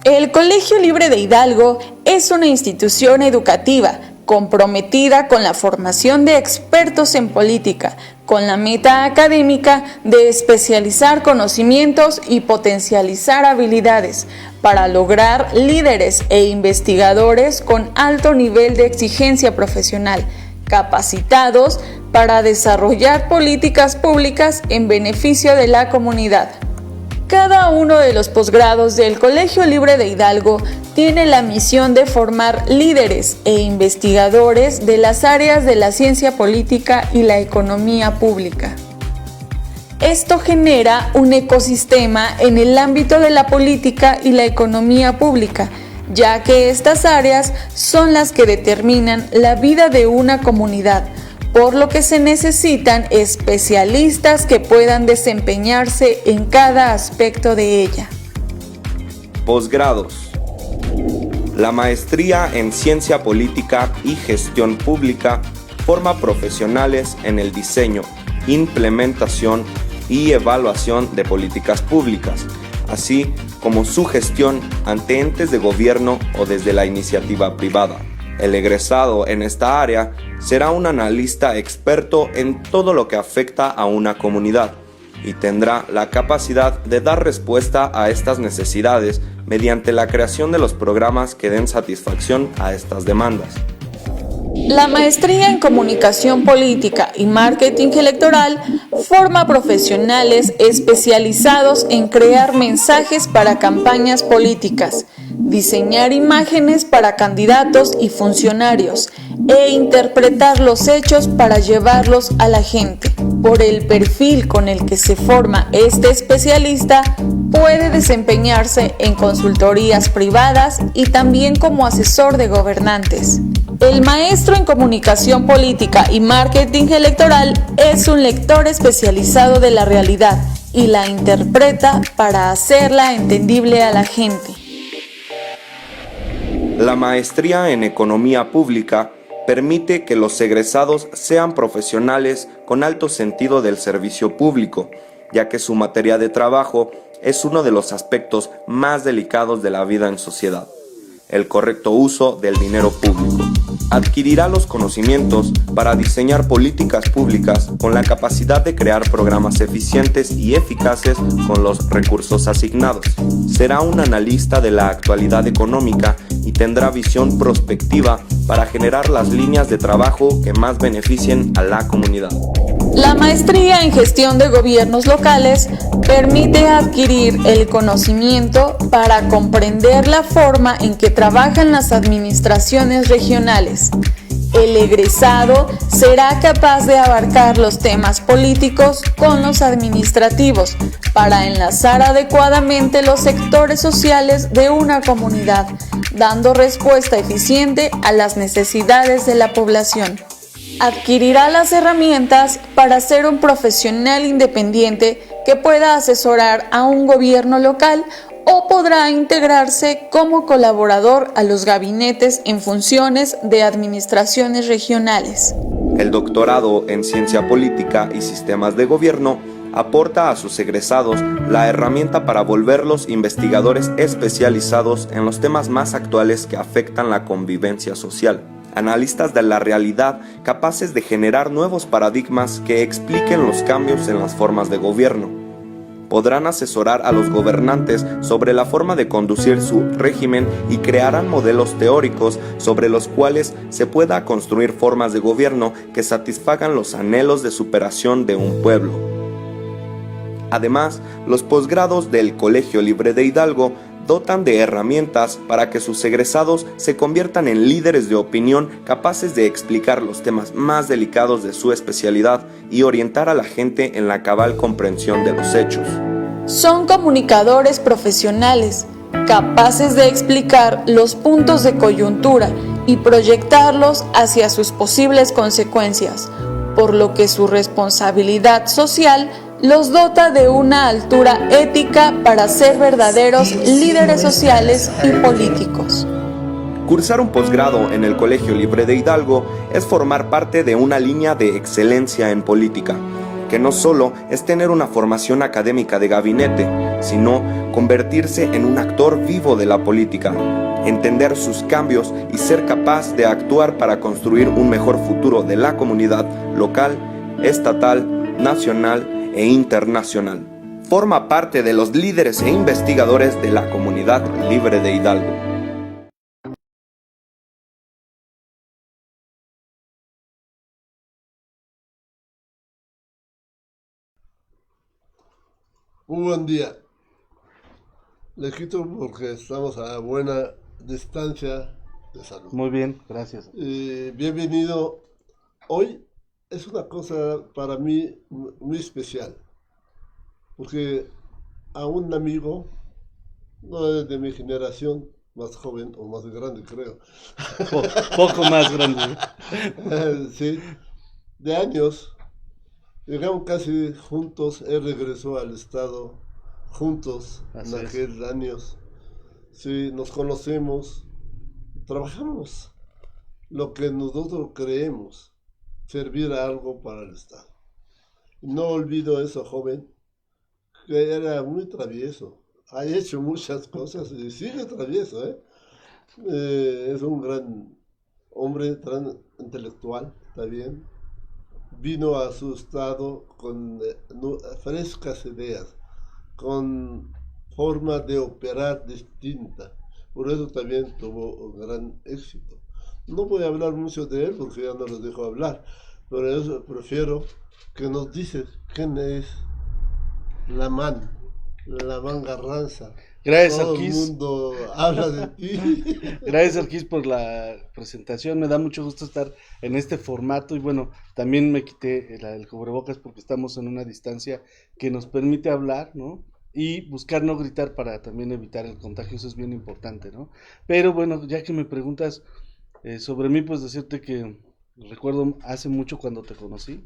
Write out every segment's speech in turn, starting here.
El Colegio Libre de Hidalgo es una institución educativa comprometida con la formación de expertos en política, con la meta académica de especializar conocimientos y potencializar habilidades para lograr líderes e investigadores con alto nivel de exigencia profesional, capacitados para desarrollar políticas públicas en beneficio de la comunidad. Cada uno de los posgrados del Colegio Libre de Hidalgo tiene la misión de formar líderes e investigadores de las áreas de la ciencia política y la economía pública. Esto genera un ecosistema en el ámbito de la política y la economía pública, ya que estas áreas son las que determinan la vida de una comunidad, por lo que se necesitan especialistas que puedan desempeñarse en cada aspecto de ella. Posgrados. La maestría en Ciencia Política y Gestión Pública forma profesionales en el diseño, implementación y evaluación de políticas públicas, así como su gestión ante entes de gobierno o desde la iniciativa privada. El egresado en esta área será un analista experto en todo lo que afecta a una comunidad y tendrá la capacidad de dar respuesta a estas necesidades mediante la creación de los programas que den satisfacción a estas demandas. La maestría en Comunicación Política y Marketing Electoral forma profesionales especializados en crear mensajes para campañas políticas, diseñar imágenes para candidatos y funcionarios e interpretar los hechos para llevarlos a la gente. Por el perfil con el que se forma este especialista, puede desempeñarse en consultorías privadas y también como asesor de gobernantes. El maestro en Comunicación Política y Marketing Electoral es un lector especializado de la realidad y la interpreta para hacerla entendible a la gente. La maestría en Economía Pública permite que los egresados sean profesionales con alto sentido del servicio público, ya que su materia de trabajo es uno de los aspectos más delicados de la vida en sociedad: el correcto uso del dinero público. Adquirirá los conocimientos para diseñar políticas públicas con la capacidad de crear programas eficientes y eficaces con los recursos asignados. Será un analista de la actualidad económica y tendrá visión prospectiva para generar las líneas de trabajo que más beneficien a la comunidad. La maestría en Gestión de Gobiernos Locales permite adquirir el conocimiento para comprender la forma en que trabajan las administraciones regionales. El egresado será capaz de abarcar los temas políticos con los administrativos para enlazar adecuadamente los sectores sociales de una comunidad, dando respuesta eficiente a las necesidades de la población. Adquirirá las herramientas para ser un profesional independiente que pueda asesorar a un gobierno local o podrá integrarse como colaborador a los gabinetes en funciones de administraciones regionales. El doctorado en Ciencia Política y Sistemas de Gobierno aporta a sus egresados la herramienta para volverlos investigadores especializados en los temas más actuales que afectan la convivencia social. Analistas de la realidad capaces de generar nuevos paradigmas que expliquen los cambios en las formas de gobierno. Podrán asesorar a los gobernantes sobre la forma de conducir su régimen y crearán modelos teóricos sobre los cuales se pueda construir formas de gobierno que satisfagan los anhelos de superación de un pueblo. Además, los posgrados del Colegio Libre de Hidalgo dotan de herramientas para que sus egresados se conviertan en líderes de opinión capaces de explicar los temas más delicados de su especialidad y orientar a la gente en la cabal comprensión de los hechos. Son comunicadores profesionales, capaces de explicar los puntos de coyuntura y proyectarlos hacia sus posibles consecuencias, por lo que su responsabilidad social los dota de una altura ética para ser verdaderos líderes sociales y políticos. Cursar un posgrado en el Colegio Libre de Hidalgo es formar parte de una línea de excelencia en política, que no solo es tener una formación académica de gabinete, sino convertirse en un actor vivo de la política, entender sus cambios y ser capaz de actuar para construir un mejor futuro de la comunidad local, estatal, nacional e internacional. Forma parte de los líderes e investigadores de la Comunidad Libre de Hidalgo. Un buen día. Le quito porque estamos a buena distancia de salud. Muy bien, gracias. Bienvenido. Hoy es una cosa para mí muy especial, porque a un amigo, no es de mi generación, más joven o más grande creo, Poco más grande. sí, de años, llegamos casi juntos, él regresó al estado juntos Así en es. aquellos años, sí, nos conocemos, trabajamos lo que nosotros creemos, servir a algo para el estado. No olvido eso, joven, que era muy travieso, ha hecho muchas cosas y sigue travieso, ¿eh? Es un gran hombre, gran intelectual, está bien. Vino a su estado con frescas ideas, con forma de operar distinta. Por eso también tuvo un gran éxito. No voy a hablar mucho de él porque ya no los dejo hablar, pero eso prefiero que nos dices quién es la man Garranza. Gracias, Todo el Arquís. mundo habla de ti. Gracias, Arquís, por la presentación. Me da mucho gusto estar en este formato y bueno, también me quité el cubrebocas porque estamos en una distancia que nos permite hablar, ¿no? Y buscar no gritar para también evitar el contagio, eso es bien importante, ¿no? Pero bueno, ya que me preguntas sobre mí, pues decirte que recuerdo hace mucho cuando te conocí.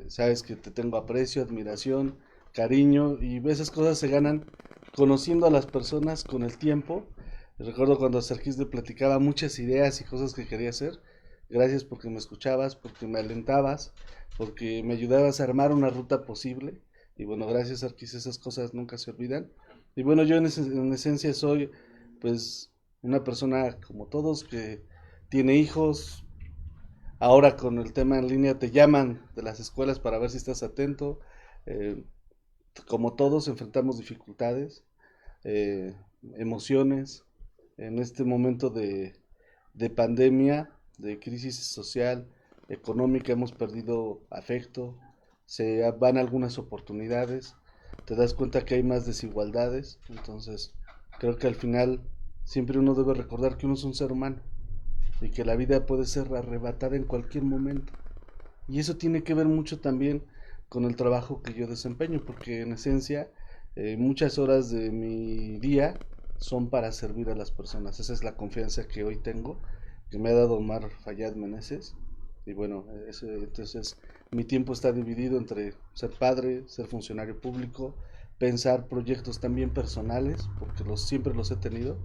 Sabes que te tengo aprecio, admiración, cariño y esas cosas se ganan conociendo a las personas con el tiempo. Recuerdo cuando Sergis le platicaba muchas ideas y cosas que quería hacer. Gracias porque me escuchabas, porque me alentabas, porque me ayudabas a armar una ruta posible. Y bueno, gracias Sergis, esas cosas nunca se olvidan. Y bueno, yo en esencia soy pues una persona como todos que tiene hijos. Ahora con el tema en línea te llaman de las escuelas para ver si estás atento. Eh, Como todos enfrentamos dificultades, eh, emociones. En este momento de pandemia, de crisis social, económica, hemos perdido afecto, se van algunas oportunidades, te das cuenta que hay más desigualdades, entonces creo que al final siempre uno debe recordar que uno es un ser humano y que la vida puede ser arrebatada en cualquier momento. Y eso tiene que ver mucho también con el trabajo que yo desempeño, porque en esencia muchas horas de mi día son para servir a las personas. Esa es la confianza que hoy tengo, que me ha dado Omar Fayad Meneses. Y bueno, entonces mi tiempo está dividido entre ser padre, ser funcionario público, pensar proyectos también personales, porque siempre los he tenido.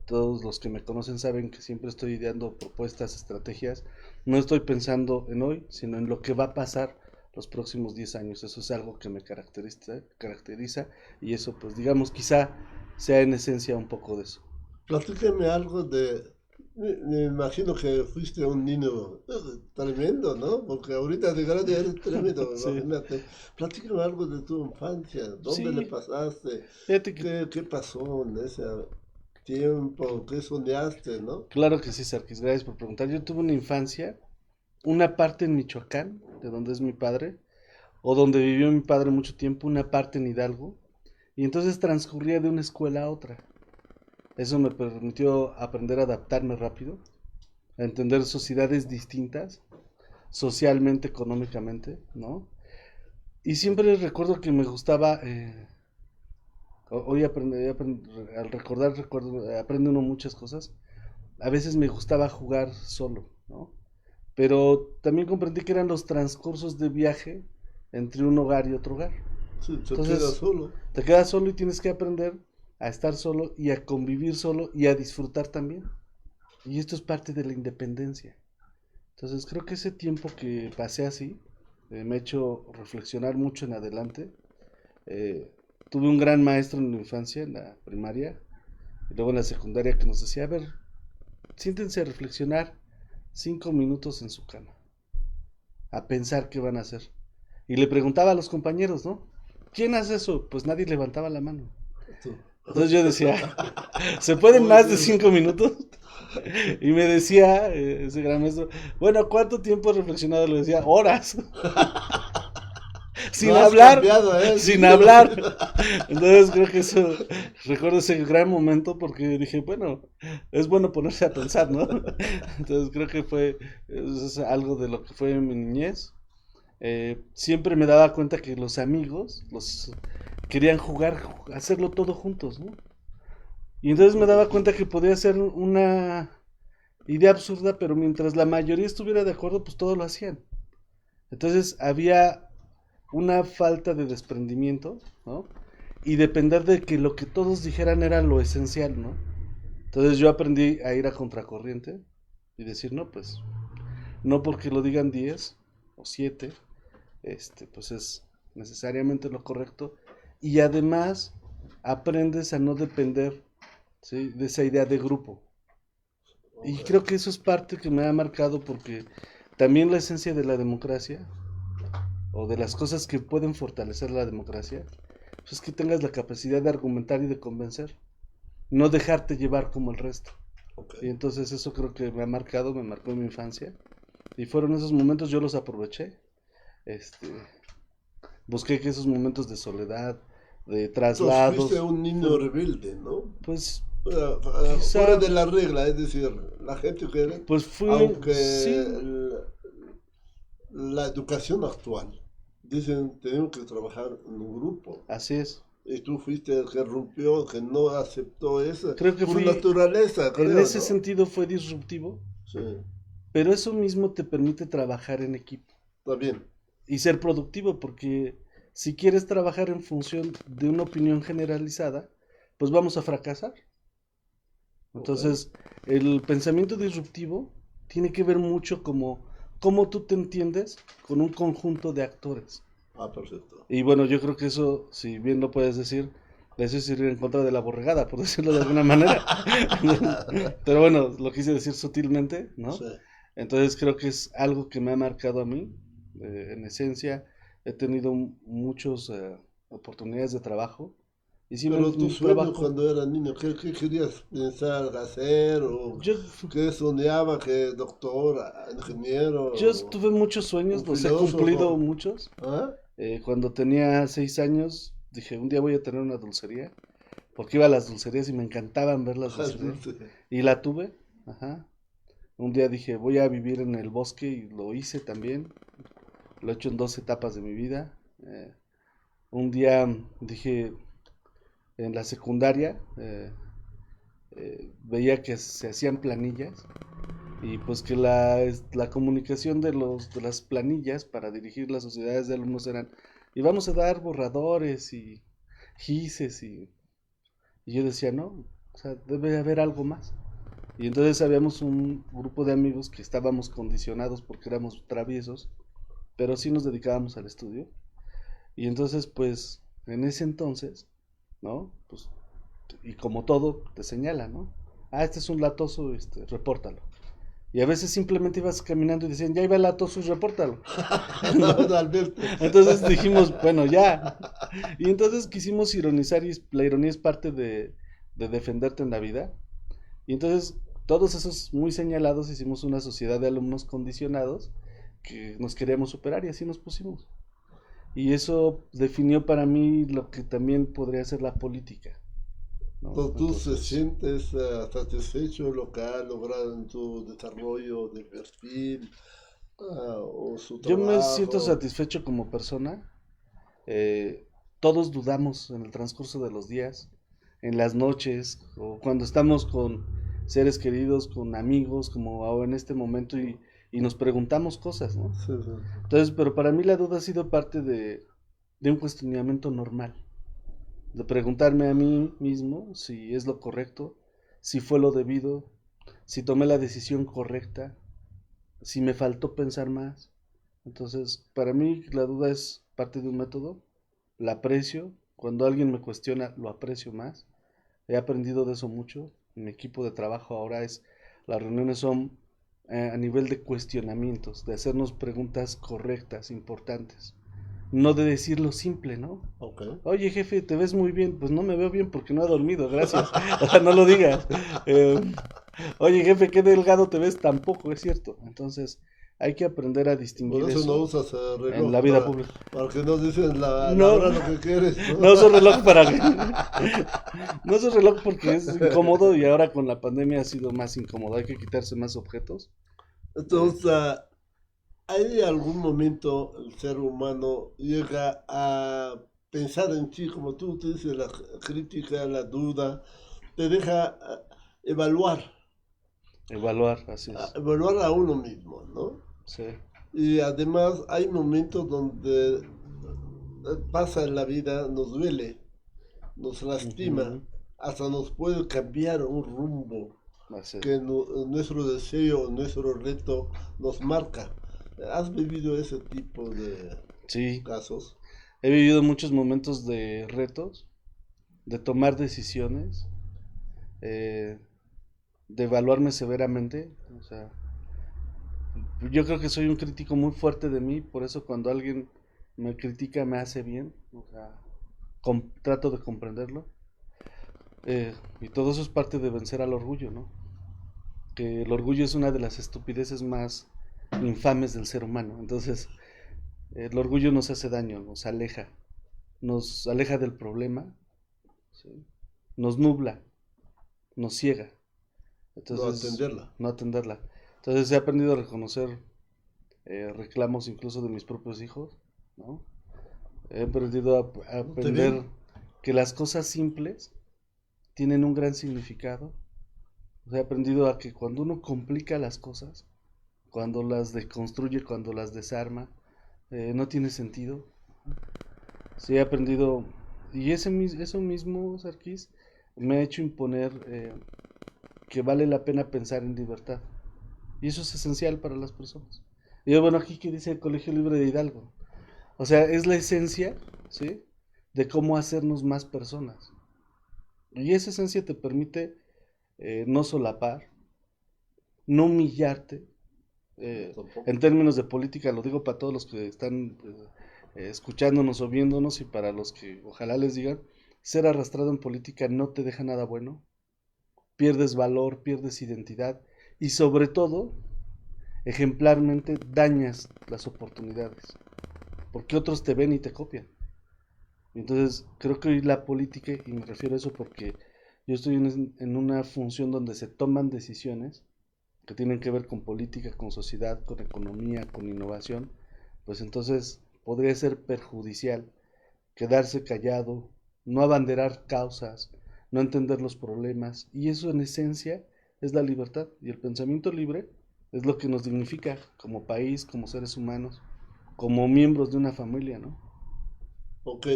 Todos los que me conocen saben que siempre estoy ideando propuestas, estrategias. No estoy pensando en hoy, sino en lo que va a pasar los próximos 10 años. Eso es algo que me caracteriza y eso, pues digamos, quizá sea en esencia un poco de eso. Platícame algo me imagino que fuiste un niño tremendo, ¿no? Porque ahorita de grande eres tremendo, Sí. imagínate. Platícame algo de tu infancia, ¿dónde Sí. le pasaste? Fíjate que ¿Qué pasó en ese tiempo? ¿Qué soñaste, no? claro que sí, Sarkis, gracias por preguntar. Yo tuve una infancia, una parte en Michoacán, de donde es mi padre, o donde vivió mi padre mucho tiempo, una parte en Hidalgo, y entonces transcurría de una escuela a otra. Eso me permitió aprender a adaptarme rápido, a entender sociedades distintas, socialmente, económicamente, ¿no? Y siempre recuerdo que me gustaba, hoy al recordar, aprende uno muchas cosas. A veces me gustaba jugar solo, ¿no? Pero también comprendí que eran los transcursos de viaje entre un hogar y otro hogar. Sí, te Entonces, quedas solo. te quedas solo y tienes que aprender a estar solo y a convivir solo y a disfrutar también. Y esto es parte de la independencia. Entonces creo que ese tiempo que pasé así, me ha hecho reflexionar mucho en adelante. Tuve un gran maestro en la infancia, en la primaria, y luego en la secundaria, que nos decía, a ver, siéntense a reflexionar 5 minutos en su cama, a pensar qué van a hacer. Y le preguntaba a los compañeros, ¿no? ¿Quién hace eso? Pues nadie levantaba la mano. Tú. Entonces yo decía, ¿se pueden más de 5 minutos? Y me decía ese gran maestro, bueno, ¿cuánto tiempo has reflexionado? Le decía, horas. Sin No has hablar, cambiado, ¿eh? sin hablar. Entonces creo que eso, recuerdo ese gran momento porque dije, bueno, es bueno ponerse a pensar, ¿no? Entonces creo que es algo de lo que fue mi niñez. Siempre me daba cuenta que los amigos querían jugar, hacerlo todo juntos, ¿no? Y entonces me daba cuenta que podía ser una idea absurda, pero mientras la mayoría estuviera de acuerdo, pues todos lo hacían. Entonces había una falta de desprendimiento, ¿no? Y depender de que lo que todos dijeran era lo esencial, ¿no? Entonces yo aprendí a ir a contracorriente y decir, no, pues, no porque lo digan 10 o 7, pues es necesariamente lo correcto. Y además aprendes a no depender, ¿sí?, de esa idea de grupo. Y creo que eso es parte que me ha marcado porque también la esencia de la democracia o de las cosas que pueden fortalecer la democracia, pues es que tengas la capacidad de argumentar y de convencer, no dejarte llevar como el resto. Y entonces eso creo que me marcó en mi infancia. Y fueron esos momentos, yo los aproveché. Busqué que esos momentos de soledad, de Entonces traslados, fuiste un niño rebelde, ¿no? pues Fuera quizá, de la regla, es decir, la gente quiere, pues aunque sí, la educación actual, dicen, tenemos que trabajar en un grupo. así es. Y tú fuiste el que rompió, que no aceptó eso, Creo que por naturaleza, en creo, ese ¿no? sentido fue disruptivo, Sí, pero eso mismo te permite trabajar en equipo está bien. y ser productivo, porque si quieres trabajar en función de una opinión generalizada, pues vamos a fracasar. Entonces, el pensamiento disruptivo tiene que ver mucho como cómo tú te entiendes con un conjunto de actores. Ah, perfecto. Y bueno, yo creo que eso, si bien lo puedes decir, eso es ir en contra de la borregada, por decirlo de alguna manera. Pero bueno, lo quise decir sutilmente, ¿no? Sí. Entonces creo que es algo que me ha marcado a mí. En esencia, he tenido muchas oportunidades de trabajo. Y sí, Pero tu mi sueño trabajo, cuando era niño, ¿qué querías pensar hacer? ¿O yo, qué soñaba? ¿Que doctor, ingeniero, yo tuve muchos sueños, un los he cumplido filósofo? muchos. ¿Ah? Cuando tenía 6 años, dije, un día voy a tener una dulcería, porque iba a las dulcerías y me encantaban ver las Ah, dulcerías. dulce. Y la tuve, ajá. Un día dije, voy a vivir en el bosque y lo hice también. Lo he hecho en 2 etapas de mi vida. Un día dije, en la secundaria, veía que se hacían planillas y pues que la comunicación de las planillas para dirigir las sociedades de alumnos eran, y vamos a dar borradores y gises y yo decía, no, o sea, debe haber algo más. Y entonces habíamos un grupo de amigos que estábamos condicionados porque éramos traviesos, pero sí nos dedicábamos al estudio. Y entonces, pues, en ese entonces, ¿no? Pues, y como todo, te señala, ¿no? Ah, este es un latoso, repórtalo. Y a veces simplemente ibas caminando y decían, ya iba el latoso, repórtalo. Totalmente. Entonces dijimos, bueno, ya. Y entonces quisimos ironizar y la ironía es parte de defenderte en la vida. Y entonces todos esos muy señalados hicimos una sociedad de alumnos condicionados que nos queríamos superar y así nos pusimos. Y eso definió para mí lo que también podría ser la política, ¿no? ¿Tú te Entonces, sientes satisfecho lo que has logrado en tu desarrollo de perfil o su yo me siento trabajo? satisfecho como persona. Todos dudamos en el transcurso de los días, en las noches, o cuando estamos con seres queridos, con amigos, como ahora en este momento, y nos preguntamos cosas, ¿no? Sí, sí. Entonces, pero para mí la duda ha sido parte de un cuestionamiento normal, de preguntarme a mí mismo si es lo correcto, si fue lo debido, si tomé la decisión correcta, si me faltó pensar más, Entonces, para mí la duda es parte de un método, la aprecio, cuando alguien me cuestiona lo aprecio más, he aprendido de eso mucho, mi equipo de trabajo ahora las reuniones son a nivel de cuestionamientos, de hacernos preguntas correctas, importantes, no de decir lo simple, ¿no? Ok. Oye, jefe, te ves muy bien. Pues no me veo bien porque no he dormido, gracias. O sea, no lo digas. Eh, Oye, jefe, qué delgado te ves. Tampoco es cierto. Entonces, hay que aprender a distinguir Por eso no eso usas en reloj la vida pública. para que no dicen la No, hora lo que quieres, ¿no? no uso reloj para... No uso reloj porque es incómodo y ahora con la pandemia ha sido más incómodo. Hay que quitarse más objetos. Entonces, ¿hay algún momento el ser humano llega a pensar en sí, como tú dices, la crítica, la duda, te deja Evaluar, así es. evaluar a uno mismo, ¿no? Sí. Y además hay momentos donde pasa en la vida, nos duele, nos lastima, Ujú, hasta nos puede cambiar un rumbo así es. que nuestro deseo, nuestro reto nos marca. ¿Has vivido ese tipo de Sí. casos? He vivido muchos momentos de retos, de tomar decisiones, eh, de evaluarme severamente. O sea, yo creo que soy un crítico muy fuerte de mí, por eso cuando alguien me critica me hace bien. O sea, trato de comprenderlo. Y todo eso es parte de vencer al orgullo, ¿no? Que el orgullo es una de las estupideces más infames del ser humano. Entonces, el orgullo nos hace daño, nos aleja del problema, ¿sí? Nos nubla, nos ciega. No Entonces, atenderla. no atenderla. Entonces he aprendido a reconocer reclamos incluso de mis propios hijos, ¿no? He aprendido a ¿No te ven? aprender que las cosas simples tienen un gran significado. O sea, he aprendido a que cuando uno complica las cosas, cuando las deconstruye, cuando las desarma, no tiene sentido. Sí, he aprendido, y eso mismo, Sarkis, me ha hecho imponer que vale la pena pensar en libertad. Y eso es esencial para las personas. Y bueno, aquí que dice el Colegio Libre de Hidalgo. O sea, es la esencia, ¿sí? De cómo hacernos más personas. Y esa esencia te permite no solapar, no humillarte. En Tampoco. términos de política, lo digo para todos los que están escuchándonos o viéndonos y para los que ojalá les digan, ser arrastrado en política no te deja nada bueno. Pierdes valor, pierdes identidad y sobre todo ejemplarmente dañas las oportunidades, porque otros te ven y te copian. Entonces, creo que hoy la política, y me refiero a eso porque yo estoy en una función donde se toman decisiones que tienen que ver con política, con sociedad, con economía, con innovación, pues entonces podría ser perjudicial quedarse callado, no abanderar causas, no entender los problemas, y eso en esencia es la libertad, y el pensamiento libre es lo que nos dignifica como país, como seres humanos, como miembros de una familia, ¿no? Ok,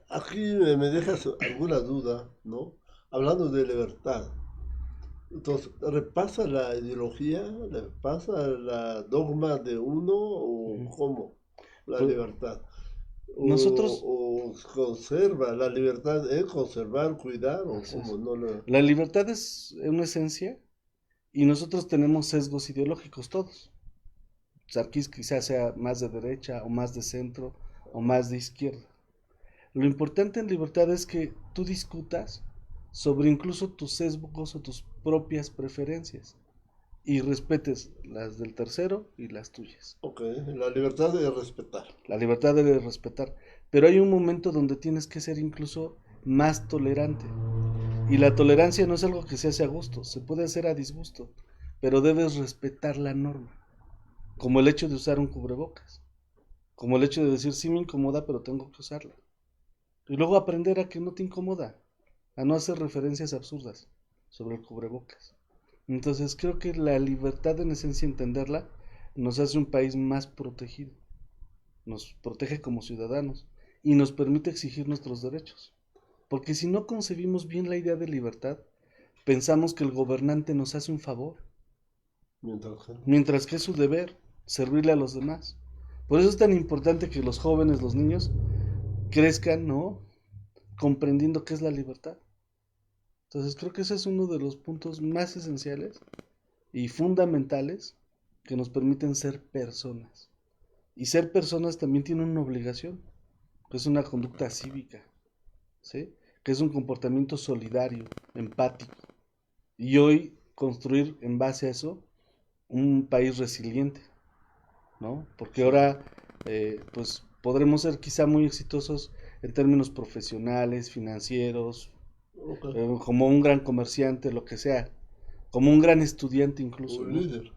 aquí me dejas alguna duda, ¿no? Hablando de libertad. Entonces, ¿repasa la ideología? ¿Repasa la dogma de uno o Ujú. cómo? La Pues libertad. nosotros, O conserva, la libertad es conservar, cuidar o así cómo es. no lo... La libertad es una esencia y nosotros tenemos sesgos ideológicos todos. Sarkis quizás sea más de derecha o más de centro o más de izquierda. Lo importante en libertad es que tú discutas sobre incluso tus sesgos o tus propias preferencias y respetes las del tercero y las tuyas. Ok, la libertad es respetar. La libertad debe respetar, pero hay un momento donde tienes que ser incluso más tolerante. Y la tolerancia no es algo que se hace a gusto, se puede hacer a disgusto, pero debes respetar la norma, como el hecho de usar un cubrebocas, como el hecho de decir sí me incomoda, pero tengo que usarla. Y luego aprender a que no te incomoda, a no hacer referencias absurdas sobre el cubrebocas. Entonces creo que la libertad en esencia entenderla nos hace un país más protegido, nos protege como ciudadanos y nos permite exigir nuestros derechos. Porque si no concebimos bien la idea de libertad, pensamos que el gobernante nos hace un favor, Mientras que... mientras que es su deber servirle a los demás. Por eso es tan importante que los jóvenes, los niños, crezcan, ¿no? Comprendiendo qué es la libertad. Entonces creo que ese es uno de los puntos más esenciales y fundamentales que nos permiten ser personas. Y ser personas también tiene una obligación, que es una conducta cívica, ¿sí? Que es un comportamiento solidario, empático. Y hoy construir en base a eso un país resiliente, ¿no? Porque ahora pues podremos ser quizá muy exitosos en términos profesionales, financieros, como un gran comerciante, lo que sea, como un gran estudiante incluso, Un ¿no? líder.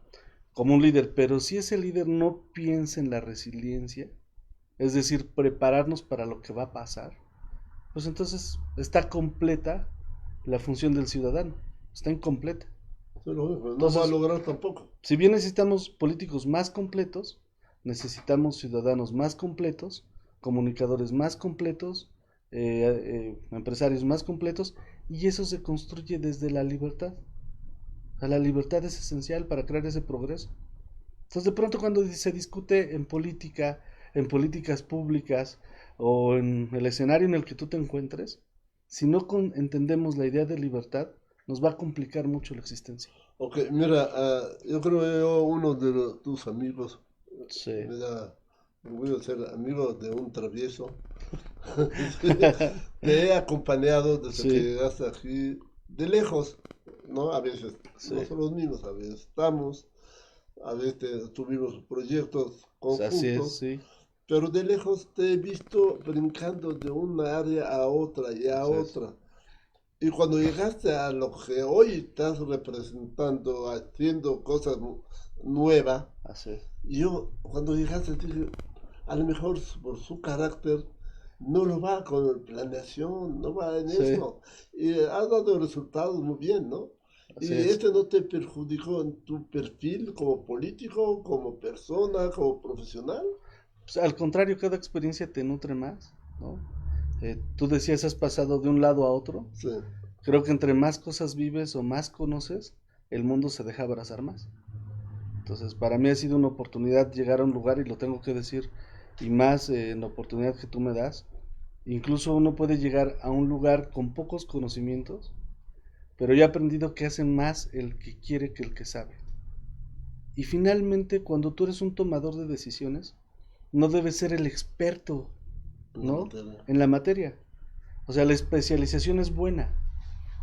Como un líder, pero si ese líder no piensa en la resiliencia, es decir, prepararnos para lo que va a pasar, pues entonces está completa la función del ciudadano, está incompleta. Pero no va a Entonces, lograr tampoco. si bien necesitamos políticos más completos, necesitamos ciudadanos más completos, comunicadores más completos, empresarios más completos, y eso se construye desde la libertad. O sea, la libertad es esencial para crear ese progreso. Entonces, de pronto cuando se discute en política, en políticas públicas o en el escenario en el que tú te encuentres, si no entendemos la idea de libertad, nos va a complicar mucho la existencia. Ok, mira, yo creo que uno de tus amigos Sí. me da orgullo ser amigo de un travieso. Te he acompañado desde Sí. que llegaste aquí, de lejos, ¿no? A veces Sí. nosotros mismos, a veces estamos, a veces tuvimos proyectos Así es, conjuntos, sí. pero de lejos te he visto brincando de una área a otra y a Así es. otra. Y cuando llegaste a lo que hoy estás representando, haciendo cosas nuevas, Así es. yo cuando llegaste dije, a lo mejor por su carácter no lo va con planeación, no va en Sí. eso. Y has dado resultados muy bien, ¿no? Así ¿Y es. este no te perjudicó en tu perfil como político, como persona, como profesional? Pues, al contrario, cada experiencia te nutre más, ¿no? Tú decías, has pasado de un lado a otro. Sí. Creo que entre más cosas vives o más conoces, el mundo se deja abrazar más. Entonces, para mí ha sido una oportunidad llegar a un lugar, y lo tengo que decir, y más en la oportunidad que tú me das. Incluso uno puede llegar a un lugar con pocos conocimientos, pero yo he aprendido que hace más el que quiere que el que sabe. Y finalmente, cuando tú eres un tomador de decisiones, no debes ser el experto, ¿no? En la materia. O sea, la especialización es buena,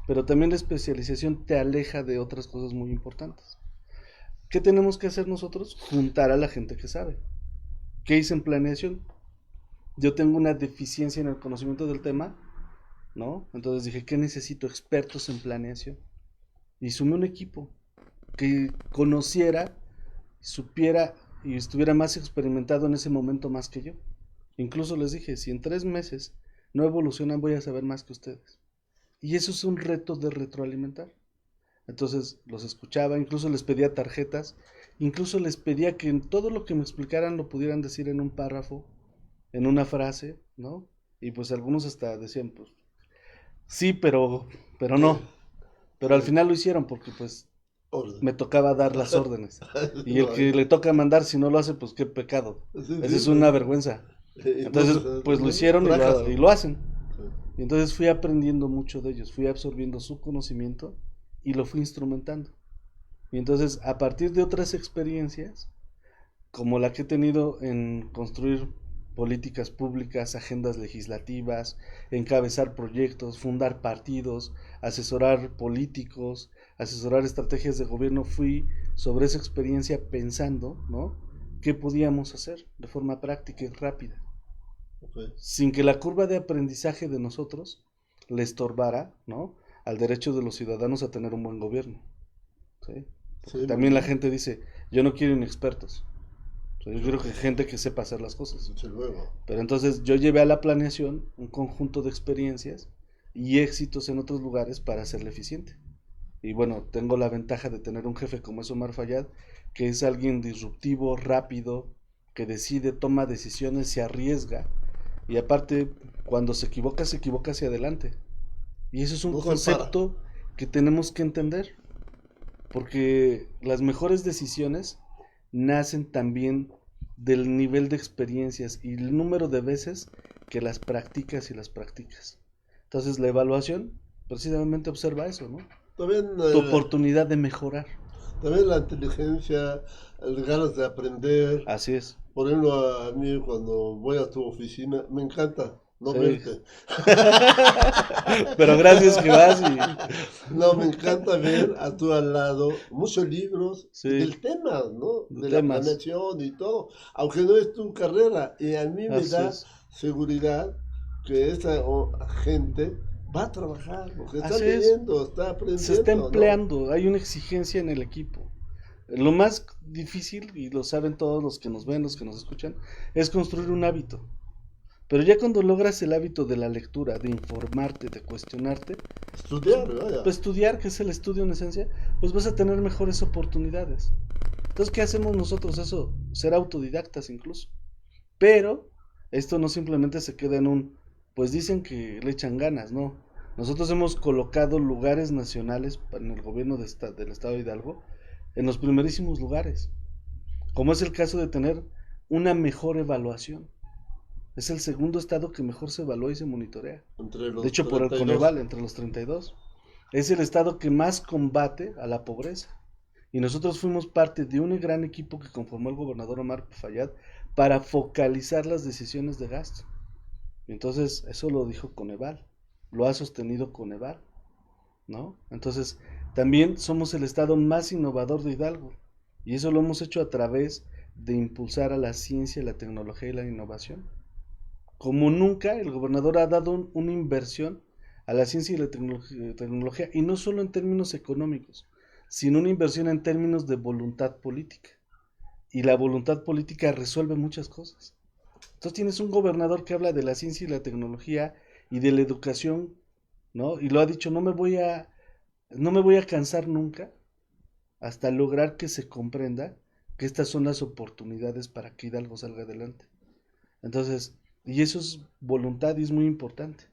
pero también la especialización te aleja de otras cosas muy importantes. ¿Qué tenemos que hacer nosotros? Juntar a la gente que sabe. ¿Qué hice en planeación? Yo tengo una deficiencia en el conocimiento del tema, ¿no? Entonces dije, ¿qué necesito? Expertos en planeación. Y sumé un equipo que conociera, supiera y estuviera más experimentado en ese momento más que yo. Incluso les dije, si en 3 meses no evolucionan, voy a saber más que ustedes. Y eso es un reto de retroalimentar. Entonces los escuchaba, incluso les pedía tarjetas, incluso les pedía que en todo lo que me explicaran lo pudieran decir en un párrafo, en una frase, ¿no? Y pues algunos hasta decían, pues, sí, pero no. Pero al final lo hicieron porque pues me tocaba dar las órdenes. Y el que le toca mandar, si no lo hace, pues qué pecado. Esa es una vergüenza. Entonces, pues lo hicieron y lo hacen. Y entonces fui aprendiendo mucho de ellos, fui absorbiendo su conocimiento y lo fui instrumentando. Y entonces, a partir de otras experiencias, como la que he tenido en construir políticas públicas, agendas legislativas, encabezar proyectos, fundar partidos, asesorar políticos, asesorar estrategias de gobierno, fui sobre esa experiencia pensando, ¿no?, qué podíamos hacer de forma práctica y rápida, sin que la curva de aprendizaje de nosotros le estorbara, ¿no?, al derecho de los ciudadanos a tener un buen gobierno, ¿sí? Porque también la gente dice, yo no quiero inexpertos, o sea, yo quiero gente que sepa hacer las cosas. Pero entonces yo llevé a la planeación un conjunto de experiencias y éxitos en otros lugares para hacerla eficiente. Y bueno, tengo la ventaja de tener un jefe como es Omar Fayad, que es alguien disruptivo, rápido, que decide, toma decisiones, se arriesga, y aparte, cuando se equivoca hacia adelante. Y eso es un concepto que tenemos que entender, porque las mejores decisiones nacen también del nivel de experiencias y el número de veces que las practicas y las practicas. Entonces la evaluación precisamente observa eso, ¿no? También, Tu oportunidad de mejorar. también la inteligencia, las ganas de aprender. Así es. Por ejemplo, a mí cuando voy a tu oficina, me encanta no Sí. verte. Pero gracias que vas y... No, me encanta ver a tu al lado muchos libros Sí. del tema, ¿no? De De la temas. planeación y todo, aunque no es tu carrera. Y a mí me Así da es. seguridad que esa gente va a trabajar, porque está Así es. leyendo, está aprendiendo. Se está ¿no? empleando, hay una exigencia en el equipo. Lo más difícil, y lo saben todos los que nos ven, los que nos escuchan, es construir un hábito. Pero ya cuando logras el hábito de la lectura, de informarte, de cuestionarte, Estudiar, ¿no? pues estudiar, que es el estudio en esencia, pues vas a tener mejores oportunidades. Entonces, ¿qué hacemos nosotros? Eso, ser autodidactas incluso. Pero esto no simplemente se queda en un, pues dicen que le echan ganas, no. Nosotros hemos colocado lugares nacionales en el gobierno del estado de Hidalgo en los primerísimos lugares, como es el caso de tener una mejor evaluación. Es el segundo estado que mejor se evalúa y se monitorea. Entre los De hecho, por el 32. Coneval, entre los 32. Es el estado que más combate a la pobreza. Y nosotros fuimos parte de un gran equipo que conformó el gobernador Omar Fayad para focalizar las decisiones de gasto. Y entonces, eso lo dijo Coneval, lo ha sostenido Coneval, ¿no? Entonces, también somos el estado más innovador de Hidalgo. Y eso lo hemos hecho a través de impulsar a la ciencia, la tecnología y la innovación. Como nunca, el gobernador ha dado una inversión a la ciencia y la tecnología, y no solo en términos económicos, sino una inversión en términos de voluntad política. Y la voluntad política resuelve muchas cosas. Entonces tienes un gobernador que habla de la ciencia y la tecnología y de la educación, ¿no? Y lo ha dicho, no me voy a cansar nunca hasta lograr que se comprenda que estas son las oportunidades para que Hidalgo salga adelante. Entonces, y eso es voluntad y es muy importante.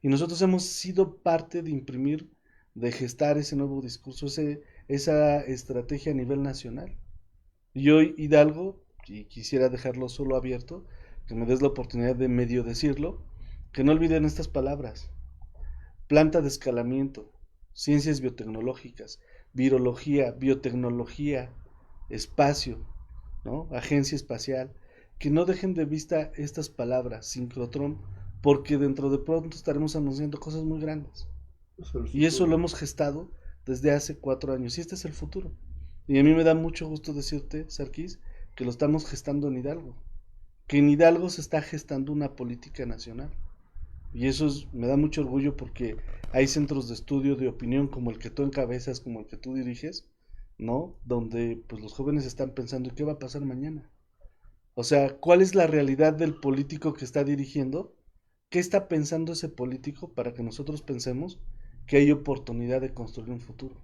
Y nosotros hemos sido parte de imprimir, de gestar ese nuevo discurso, esa estrategia a nivel nacional. Y hoy Hidalgo, y quisiera dejarlo solo abierto, que me des la oportunidad de medio decirlo, que no olviden estas palabras: planta de escalamiento, ciencias biotecnológicas, virología, biotecnología, espacio, ¿no? Agencia espacial. Que no dejen de vista estas palabras, sincrotrón, porque dentro de pronto estaremos anunciando cosas muy grandes. Y eso lo hemos gestado desde hace 4 años, y este es el futuro. Y a mí me da mucho gusto decirte, Sarkis, que lo estamos gestando en Hidalgo, que en Hidalgo se está gestando una política nacional. Y eso me da mucho orgullo, porque hay centros de estudio de opinión como el que tú encabezas, como el que tú diriges, ¿no? Donde pues los jóvenes están pensando, ¿qué va a pasar mañana? O sea, ¿cuál es la realidad del político que está dirigiendo? ¿Qué está pensando ese político para que nosotros pensemos que hay oportunidad de construir un futuro?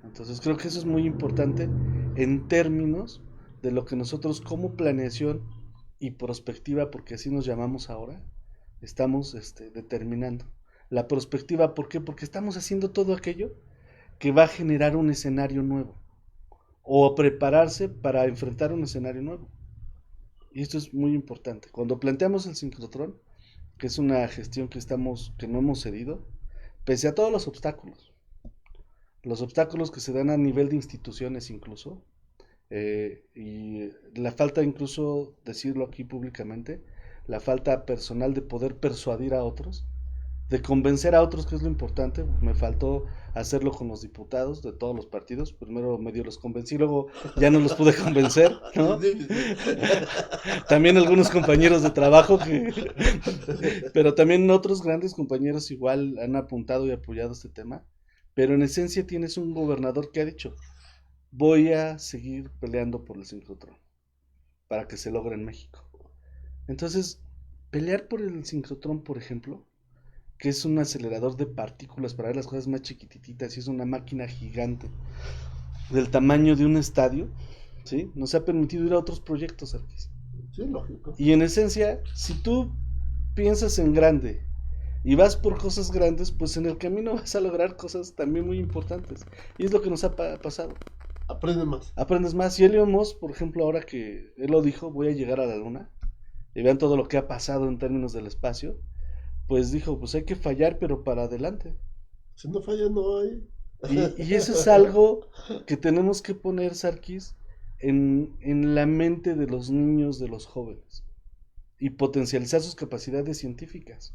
Entonces creo que eso es muy importante en términos de lo que nosotros como planeación y prospectiva, porque así nos llamamos ahora, estamos determinando. La prospectiva, ¿por qué? Porque estamos haciendo todo aquello que va a generar un escenario nuevo, o prepararse para enfrentar un escenario nuevo. Y esto es muy importante. Cuando planteamos el sincrotrón, que es una gestión que no hemos cedido, pese a todos los obstáculos que se dan a nivel de instituciones incluso, y la falta, incluso decirlo aquí públicamente, la falta personal de poder persuadir a otros, de convencer a otros, que es lo importante. Me faltó hacerlo con los diputados de todos los partidos. Primero medio los convencí, luego ya no los pude convencer, ¿no? También algunos compañeros de trabajo pero también otros grandes compañeros igual han apuntado y apoyado este tema. Pero en esencia tienes un gobernador que ha dicho: voy a seguir peleando por el sincrotrón para que se logre en México. Entonces, pelear por el sincrotrón, por ejemplo, que es un acelerador de partículas para ver las cosas más chiquititas, y es una máquina gigante del tamaño de un estadio, ¿sí? Nos ha permitido ir a otros proyectos, Sarkis. Sí, lógico. Y en esencia, si tú piensas en grande y vas por cosas grandes, pues en el camino vas a lograr cosas también muy importantes. Y es lo que nos ha pasado. aprende más. aprendes más. Y Elon Musk, por ejemplo, ahora que él lo dijo, voy a llegar a la luna, y vean todo lo que ha pasado en términos del espacio, pues dijo, pues hay que fallar, pero para adelante. Si no falla, no hay. Y eso es algo que tenemos que poner, Sarkis, en la mente de los niños, de los jóvenes, y potencializar sus capacidades científicas.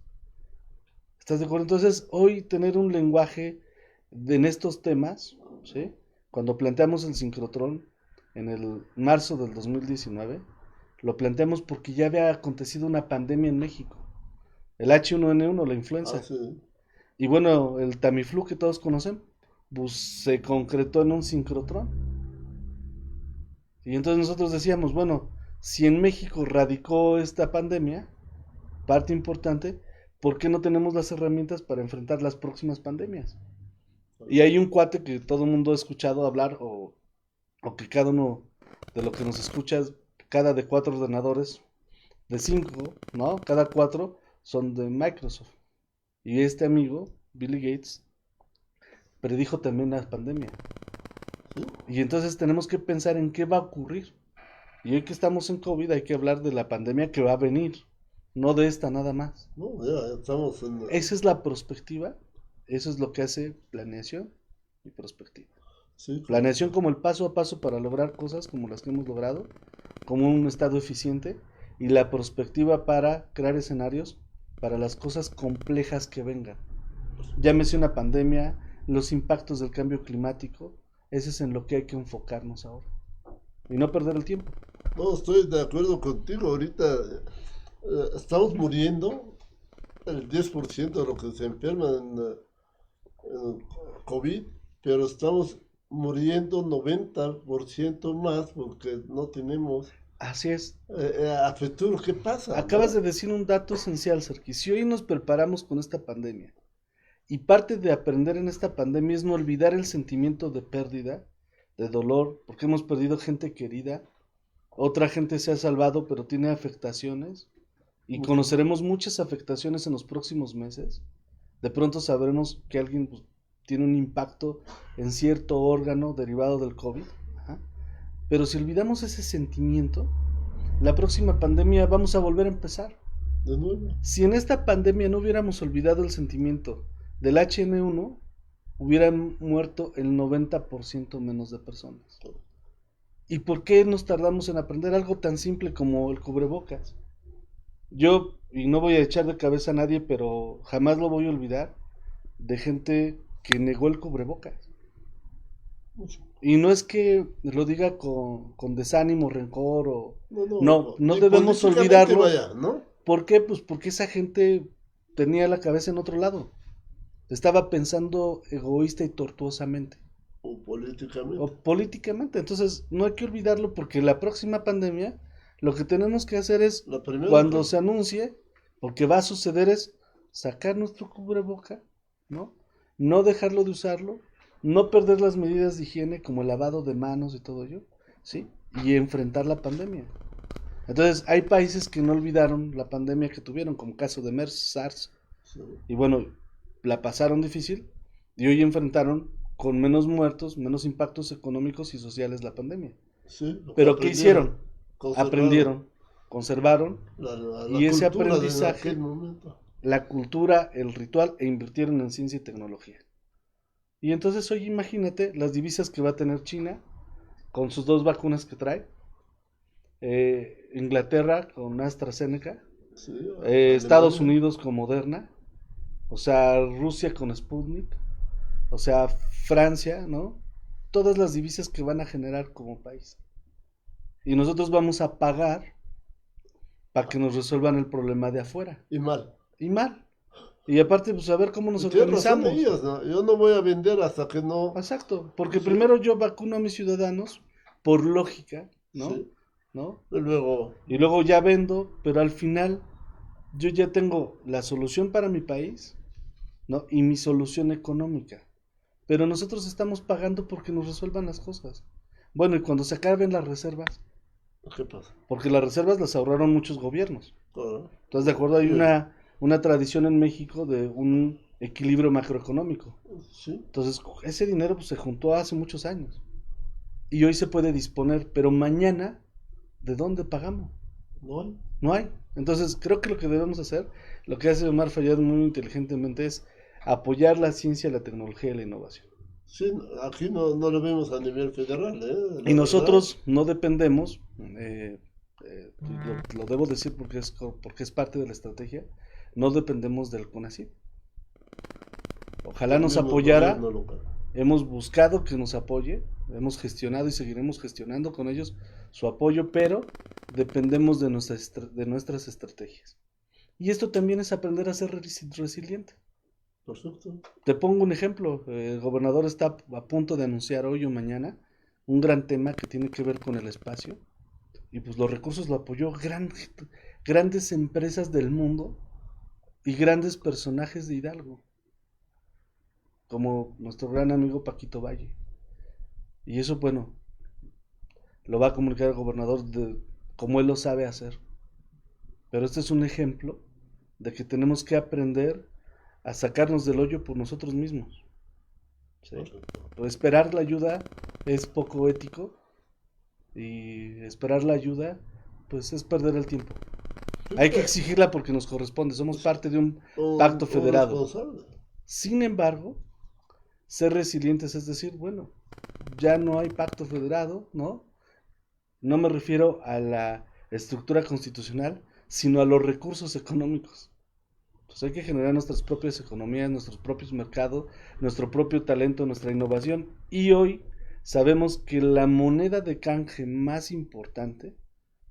¿Estás de acuerdo? Entonces, hoy tener un lenguaje en estos temas, ¿sí? Cuando planteamos el sincrotrón en el marzo del 2019, lo planteamos porque ya había acontecido una pandemia en México. El H1N1, la influenza. Sí. Y bueno, el Tamiflu que todos conocen, pues se concretó en un sincrotrón. Y entonces nosotros decíamos, bueno, si en México radicó esta pandemia, parte importante, ¿por qué no tenemos las herramientas para enfrentar las próximas pandemias? Y hay un cuate que todo el mundo ha escuchado hablar, o que cada uno de lo que nos escucha, cada de 4 ordenadores, de 5, ¿no? Cada 4 son de Microsoft. Y este amigo, Billy Gates, predijo también la pandemia. Sí. Y entonces tenemos que pensar en qué va a ocurrir. Y hoy que estamos en COVID hay que hablar de la pandemia que va a venir, no de esta nada más. No, ya estamos en... Esa es la perspectiva, eso es lo que hace planeación y perspectiva. Sí, Planeación como el paso a paso para lograr cosas como las que hemos logrado, como un estado eficiente, y la perspectiva para crear escenarios para las cosas complejas que vengan. Llámese una pandemia, los impactos del cambio climático, ese es en lo que hay que enfocarnos ahora. Y no perder el tiempo. no, estoy de acuerdo contigo. Ahorita estamos muriendo el 10% de lo que se enferma en COVID, pero estamos muriendo 90% más porque no tenemos Así es. a futuro. ¿Qué pasa? Acabas ¿no? de decir un dato esencial, Sergio. Si hoy nos preparamos con esta pandemia, y parte de aprender en esta pandemia es no olvidar el sentimiento de pérdida, de dolor, porque hemos perdido gente querida, otra gente se ha salvado pero tiene afectaciones, y conoceremos muchas afectaciones en los próximos meses. De pronto sabremos que alguien pues, tiene un impacto en cierto órgano derivado del COVID. Ajá. Pero si olvidamos ese sentimiento, la próxima pandemia vamos a volver a empezar. De nuevo. Si en esta pandemia no hubiéramos olvidado el sentimiento del HN1, hubieran muerto el 90% menos de personas. ¿Y por qué nos tardamos en aprender algo tan simple como el cubrebocas? Yo, y no voy a echar de cabeza a nadie, pero jamás lo voy a olvidar, de gente que negó el cubrebocas. Y no es que lo diga con desánimo, rencor, o... No Y debemos políticamente olvidarlo. vaya, ¿no? ¿Por qué? Pues porque esa gente tenía la cabeza en otro lado. Estaba pensando egoísta y tortuosamente. O políticamente. O políticamente. Entonces, no hay que olvidarlo porque la próxima pandemia, lo que tenemos que hacer es, La primera cuando vez. se anuncie, lo que va a suceder es sacar nuestro cubreboca, ¿no? No dejarlo de usarlo, no perder las medidas de higiene como el lavado de manos y todo ello, ¿sí? Y enfrentar la pandemia. Entonces, hay países que no olvidaron la pandemia que tuvieron, como caso de MERS, SARS, Sí. y bueno, la pasaron difícil y hoy enfrentaron con menos muertos, menos impactos económicos y sociales la pandemia. Sí, Pero ¿qué hicieron? Conservaron Aprendieron, conservaron la y ese cultura de aprendizaje, aquel momento. la cultura, el ritual, e invirtieron en ciencia y tecnología. Y entonces hoy imagínate las divisas que va a tener China con sus 2 vacunas que trae, Inglaterra con AstraZeneca, Sí, Estados Alemania. Unidos con Moderna, o sea, Rusia con Sputnik, o sea, Francia, ¿no? Todas las divisas que van a generar como país. Y nosotros vamos a pagar para que nos resuelvan el problema de afuera. Y mal. Y mal. Y aparte, pues a ver cómo nos Y tienen razón organizamos. ellos, ¿no? Yo no voy a vender hasta que no... Exacto, porque Sí. primero yo vacuno a mis ciudadanos por lógica, ¿no? Sí. ¿No? Y luego... Y luego ya vendo, pero al final yo ya tengo la solución para mi país, ¿no? Y mi solución económica. Pero nosotros estamos pagando porque nos resuelvan las cosas. Bueno, y cuando se acaben las reservas, ¿Qué pasa? porque las reservas las ahorraron muchos gobiernos. Claro. ¿Estás de acuerdo? Hay Sí. una tradición en México de un equilibrio macroeconómico. Sí. Entonces, ese dinero pues, se juntó hace muchos años. y hoy se puede disponer, pero mañana, ¿de dónde pagamos? No hay. No hay. Entonces, creo que lo que debemos hacer, lo que hace Omar Fayad muy inteligentemente, es apoyar la ciencia, la tecnología y la innovación. Sí, aquí no lo vemos a nivel federal, Y nosotros no dependemos, lo debo decir porque es parte de la estrategia, no dependemos del CONACYT. Ojalá nos apoyara, hemos buscado que nos apoye, hemos gestionado y seguiremos gestionando con ellos su apoyo, pero dependemos de nuestras estrategias. Y esto también es aprender a ser resiliente. Perfecto. Te pongo un ejemplo, el gobernador está a punto de anunciar hoy o mañana un gran tema que tiene que ver con el espacio, y pues los recursos lo apoyó grandes empresas del mundo y grandes personajes de Hidalgo, como nuestro gran amigo Paquito Valle. Y eso, bueno, lo va a comunicar el gobernador como él lo sabe hacer. Pero este es un ejemplo de que tenemos que aprender a sacarnos del hoyo por nosotros mismos. ¿Sí? Pero esperar la ayuda es poco ético, y esperar la ayuda pues es perder el tiempo. Hay que exigirla porque nos corresponde, somos parte de un pacto federado. Sin embargo, ser resilientes es decir, bueno, ya no hay pacto federado, ¿no? No me refiero a la estructura constitucional, sino a los recursos económicos. Pues hay que generar nuestras propias economías, nuestros propios mercados, nuestro propio talento, nuestra innovación. Y hoy sabemos que la moneda de canje más importante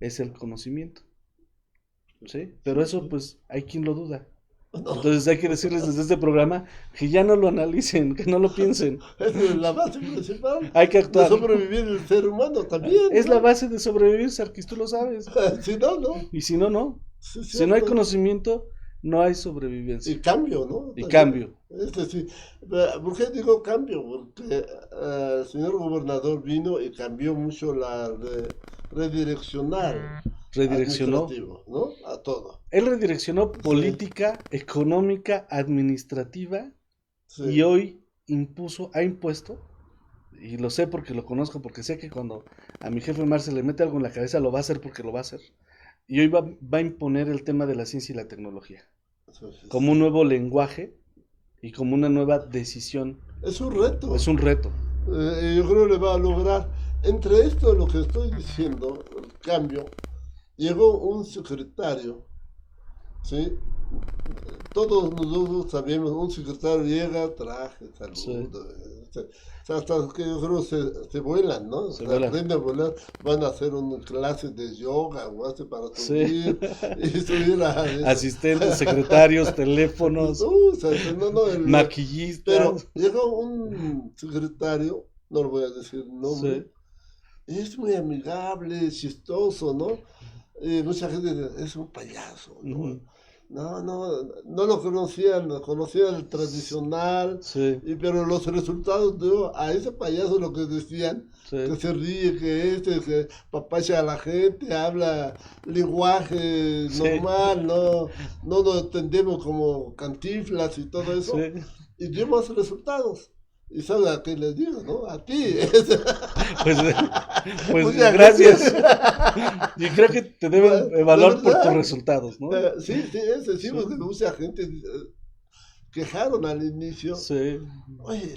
es el conocimiento. ¿Sí? Pero eso pues hay quien lo duda. Entonces hay que decirles desde este programa que ya no lo analicen, que no lo piensen. Es la base principal. Hay que actuar. De sobrevivir el ser humano también. Es la base de sobrevivir, Sarkis, tú lo sabes. Si no, no. Y si no, no. Sí, si no hay conocimiento, no hay sobrevivencia. Y cambio, ¿no? Y cambio. Es decir, ¿por qué digo cambio? Porque el señor gobernador vino y cambió mucho Redireccionó, ¿no? A todo. Él redireccionó política, económica, administrativa, Sí. y hoy ha impuesto, y lo sé porque lo conozco, porque sé que cuando a mi jefe Mar se le mete algo en la cabeza, lo va a hacer porque lo va a hacer. Y hoy va a imponer el tema de la ciencia y la tecnología, como un nuevo lenguaje y como una nueva decisión. Es un reto. Es un reto. Yo creo que le va a lograr. Entre esto, lo que estoy diciendo, el cambio, llegó un secretario, ¿sí? Todos nosotros sabemos, un secretario llega, traje, saludo, sí. Hasta que yo creo se vuelan, ¿no? Aprenden a volar, van a hacer una clase de yoga o hace para subir, y subir asistentes, secretarios, teléfonos, maquillistas. Pero llegó un secretario, no lo voy a decir nombre, sí. Es muy amigable, chistoso, ¿no? Mucha gente dice, es un payaso, ¿no? Uh-huh. No lo conocían el tradicional, sí. Pero los resultados a ese payaso lo que decían, sí. Que se ríe, que papacha a la gente, habla lenguaje normal, sí. No lo entendemos como Cantinflas y todo eso, sí. Y dio más resultados. ¿Y sabes a qué les digo, no? A ti. Pues gracias. Y creo que te deben evaluar por tus resultados, ¿no? Sí, porque mucha gente quejaron al inicio. Sí. Oye,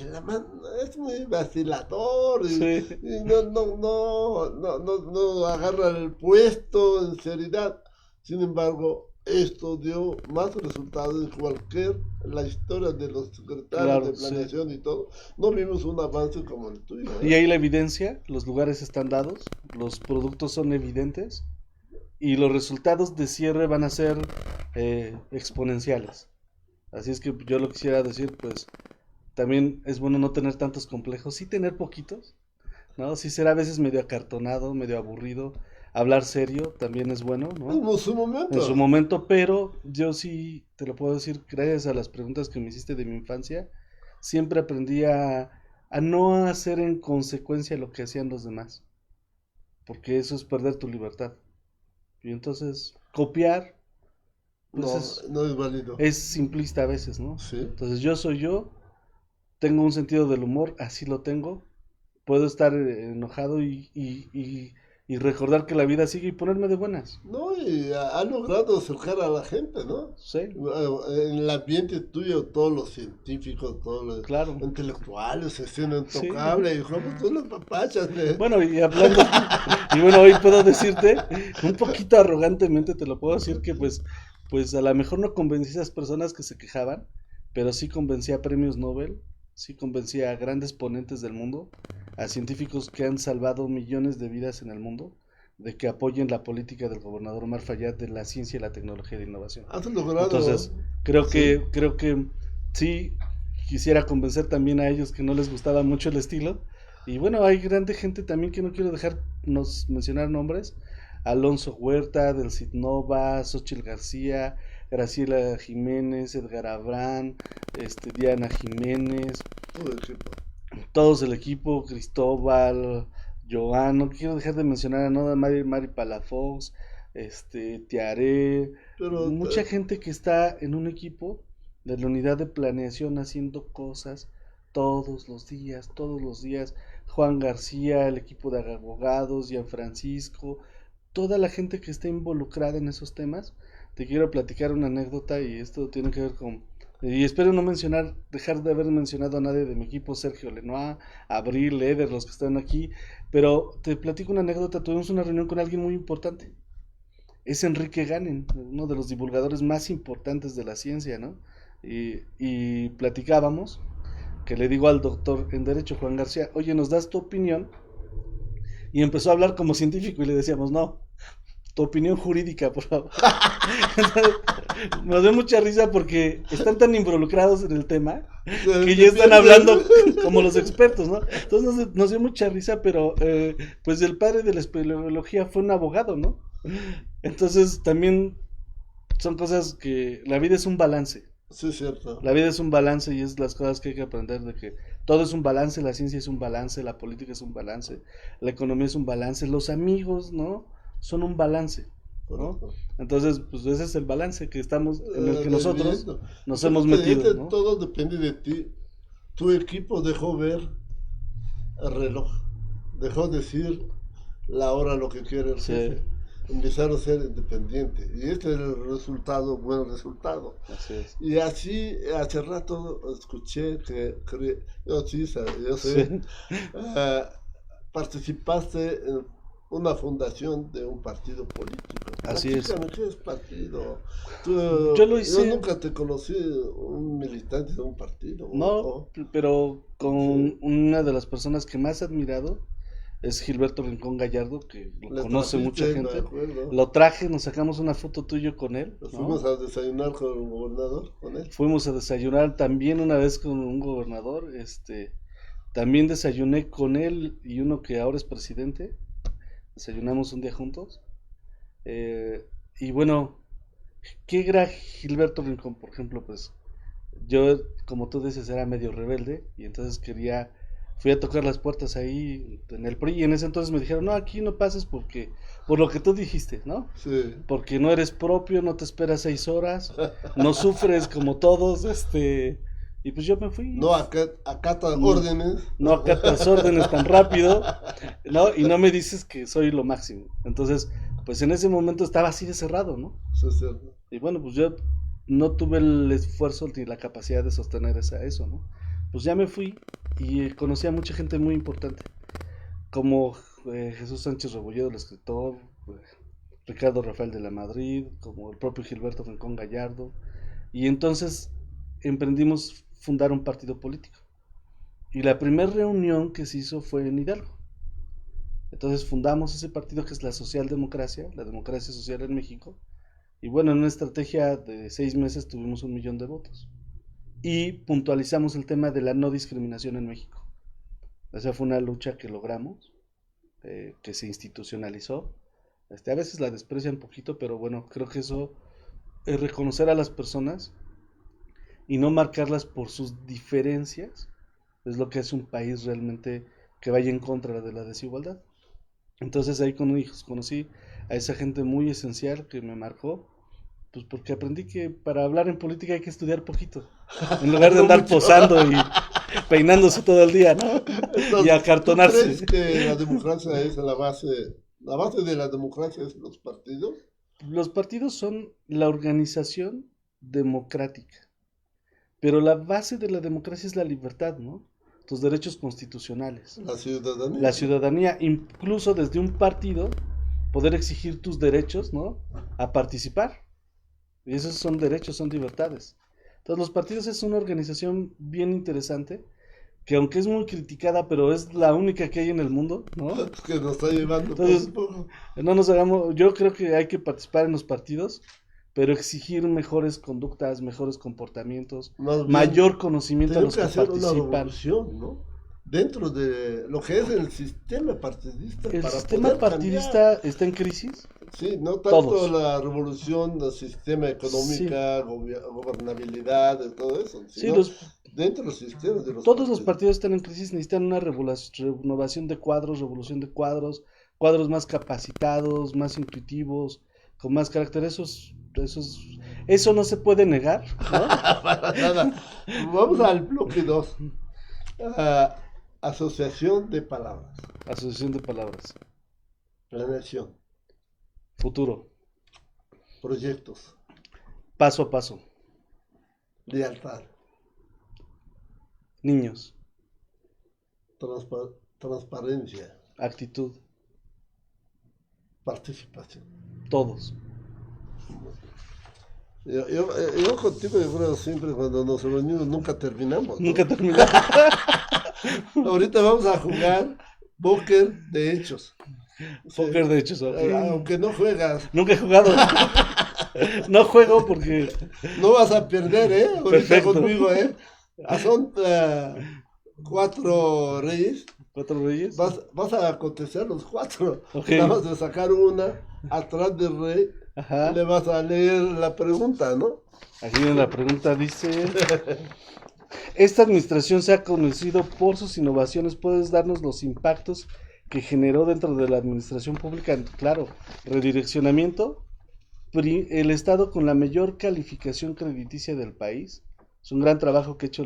es muy vacilador. Sí. Y no agarra el puesto en seriedad. Sin embargo, esto dio más resultados de la historia de los secretarios de planeación, sí. Y todo. No vimos un avance como el tuyo. Y ahí la evidencia, los lugares están dados, los productos son evidentes y los resultados de cierre van a ser exponenciales. Así es que yo lo quisiera decir, pues también es bueno no tener tantos complejos, sí tener poquitos, ¿no? Sí ser a veces medio acartonado, medio aburrido. Hablar serio también es bueno, ¿no? En su momento. En su momento, pero yo sí te lo puedo decir, gracias a las preguntas que me hiciste de mi infancia, siempre aprendí a no hacer en consecuencia lo que hacían los demás, porque eso es perder tu libertad. Y entonces, copiar, pues no es válido. Es simplista a veces, ¿no? Sí. Entonces, yo soy yo, tengo un sentido del humor, así lo tengo, puedo estar enojado y recordar que la vida sigue y ponerme de buenas. No, y ha logrado acercar a la gente, ¿no? Sí, En el ambiente tuyo, todos los científicos, todos los claro. intelectuales se sienten Sí. intocables, y como tú los papachas, Bueno, y hablando, y bueno, hoy puedo decirte, un poquito arrogantemente te lo puedo decir que pues a lo mejor no convencí a esas personas que se quejaban, pero sí convencí a premios Nobel, sí convencí a grandes ponentes del mundo, a científicos que han salvado millones de vidas en el mundo, de que apoyen la política del gobernador Omar Fayad de la ciencia y la tecnología de innovación. has logrado. Entonces, creo que sí quisiera convencer también a ellos que no les gustaba mucho el estilo. Y bueno, hay grande gente también que no quiero dejarnos mencionar nombres. Alonso Huerta, del Cid Nova, Xochitl García, Graciela Jiménez, Edgar Abrán, Diana Jiménez, Todo el equipo. todos el equipo, Cristóbal, Joan, no quiero dejar de mencionar a Noda, Mari Palafox, Tiaré, Pero mucha gente que está en un equipo de la unidad de planeación haciendo cosas todos los días, Juan García, el equipo de abogados, Gianfrancisco, toda la gente que está involucrada en esos temas. Te quiero platicar una anécdota y esto tiene que ver con... Y espero no dejar de haber mencionado a nadie de mi equipo, Sergio Lenoir, Abril, Eder, los que están aquí, pero te platico una anécdota. Tuvimos una reunión con alguien muy importante. Es Enrique Ganem, uno de los divulgadores más importantes de la ciencia, ¿no? Y platicábamos, que le digo al doctor en Derecho, Juan García, oye, ¿nos das tu opinión? Y empezó a hablar como científico y le decíamos, no, tu opinión jurídica, por favor. Entonces, nos dio mucha risa porque están tan involucrados en el tema que ya están hablando como los expertos, ¿no? Entonces nos dio mucha risa, pero pues el padre de la espeleología fue un abogado, ¿no? Entonces también son cosas que la vida es un balance. sí, es cierto. La vida es un balance y es las cosas que hay que aprender de que todo es un balance, la ciencia es un balance, la política es un balance, la economía es un balance, los amigos, ¿no? Son un balance, ¿no? Correcto. Entonces, pues ese es el balance que estamos, en el que Del nosotros viento. nos Pero hemos te metido, dice, ¿no? todo depende de ti. Tu equipo dejó ver el reloj, dejó decir la hora, lo que quiere el Sí. jefe. Empezaron a ser independientes. Y este es el resultado, buen resultado. Así es. Y así, hace rato escuché yo sé, Sí. participaste en una fundación de un partido político. Así es. Platícame, ¿qué es partido? Yo lo hice. Yo nunca te conocí un militante de un partido. No, pero con una de las personas que más he admirado es Gilberto Rincón Gallardo, que lo Le conoce mucha trajiste, me gente. acuerdo. Lo traje, nos sacamos una foto tuyo con él, ¿no? Fuimos a desayunar con el gobernador, con él. Fuimos a desayunar también una vez con un gobernador, también desayuné con él y uno que ahora es presidente, desayunamos un día juntos, y bueno, ¿qué era Gilberto Rincón? Por ejemplo, pues yo, como tú dices, era medio rebelde y entonces fui a tocar las puertas ahí en el PRI y en ese entonces me dijeron, no, aquí no pases por lo que tú dijiste, ¿no? Sí. Porque no eres propio, no te esperas 6 horas, no sufres como todos, y pues yo me fui. No acata órdenes. No acatas órdenes tan rápido, ¿no? Y no me dices que soy lo máximo. Entonces, pues en ese momento estaba así de cerrado, ¿no? Sí, es cierto. Y bueno, pues yo no tuve el esfuerzo ni la capacidad de sostener eso, ¿no? Pues ya me fui y conocí a mucha gente muy importante, como Jesús Sánchez Rebolledo, el escritor, Ricardo Rafael de la Madrid, como el propio Gilberto Rincón Gallardo, y entonces emprendimos fundar un partido político. Y la primera reunión que se hizo fue en Hidalgo. Entonces fundamos ese partido que es la socialdemocracia, la democracia social en México, y bueno, en una estrategia de 6 meses tuvimos 1 millón de votos. Y puntualizamos el tema de la no discriminación en México. Esa fue una lucha que logramos, que se institucionalizó. A veces la desprecian un poquito, pero bueno, creo que eso es reconocer a las personas y no marcarlas por sus diferencias, es lo que hace un país realmente que vaya en contra de la desigualdad. Entonces ahí conocí a esa gente muy esencial que me marcó, pues porque aprendí que para hablar en política hay que estudiar poquito, en lugar de andar posando y peinándose todo el día, ¿no? Entonces, y acartonarse. ¿tú crees que la democracia es la base de la democracia es los partidos? Los partidos son la organización democrática, pero la base de la democracia es la libertad, ¿no? Tus derechos constitucionales. La ciudadanía. La ciudadanía, incluso desde un partido, poder exigir tus derechos, ¿no? A participar. Y esos son derechos, son libertades. Entonces, los partidos es una organización bien interesante, que aunque es muy criticada, pero es la única que hay en el mundo, ¿no? Que nos está llevando Entonces, poco a poco. No nos hagamos, yo creo que hay que participar en los partidos, pero exigir mejores conductas, mejores comportamientos, Más bien, mayor conocimiento a tenemos los que que hacer una participan. revolución, ¿no? Dentro de lo que es el sistema partidista. El para sistema poder partidista cambiar. está en crisis. Sí, no tanto Todos. la revolución del sistema económica, gobernabilidad, de todo eso, Sí, sino dentro del sistema de los todos los partidos están en crisis, necesitan una renovación de cuadros, revolución de cuadros, cuadros más capacitados, más intuitivos, con más carácter. Eso no se puede negar, ¿no? Para nada. Vamos al bloque 2. Asociación de palabras. Asociación de palabras. Planeación. Futuro. Proyectos. Paso a paso. Lealtad. Niños. Transparencia. Actitud. Participación. Todos. Yo contigo, yo creo siempre cuando nos reunimos nunca terminamos, ¿no? Nunca terminamos. Ahorita vamos a jugar póker de hechos. Póker de hechos. Ok. Aunque no juegas, Nunca he jugado. No juego porque... no vas a perder, ¿eh? Ahorita Perfecto. conmigo, ¿eh? Son 4 reyes. 4 reyes. Vas a contestar los 4. Ok. Nada más de sacar una atrás del rey. Ajá. Le vas a leer la pregunta, ¿no? Aquí en la pregunta dice... Esta administración se ha conocido por sus innovaciones. ¿Puedes darnos los impactos que generó dentro de la administración pública? Claro, redireccionamiento, el Estado con la mayor calificación crediticia del país. Es un gran trabajo que ha hecho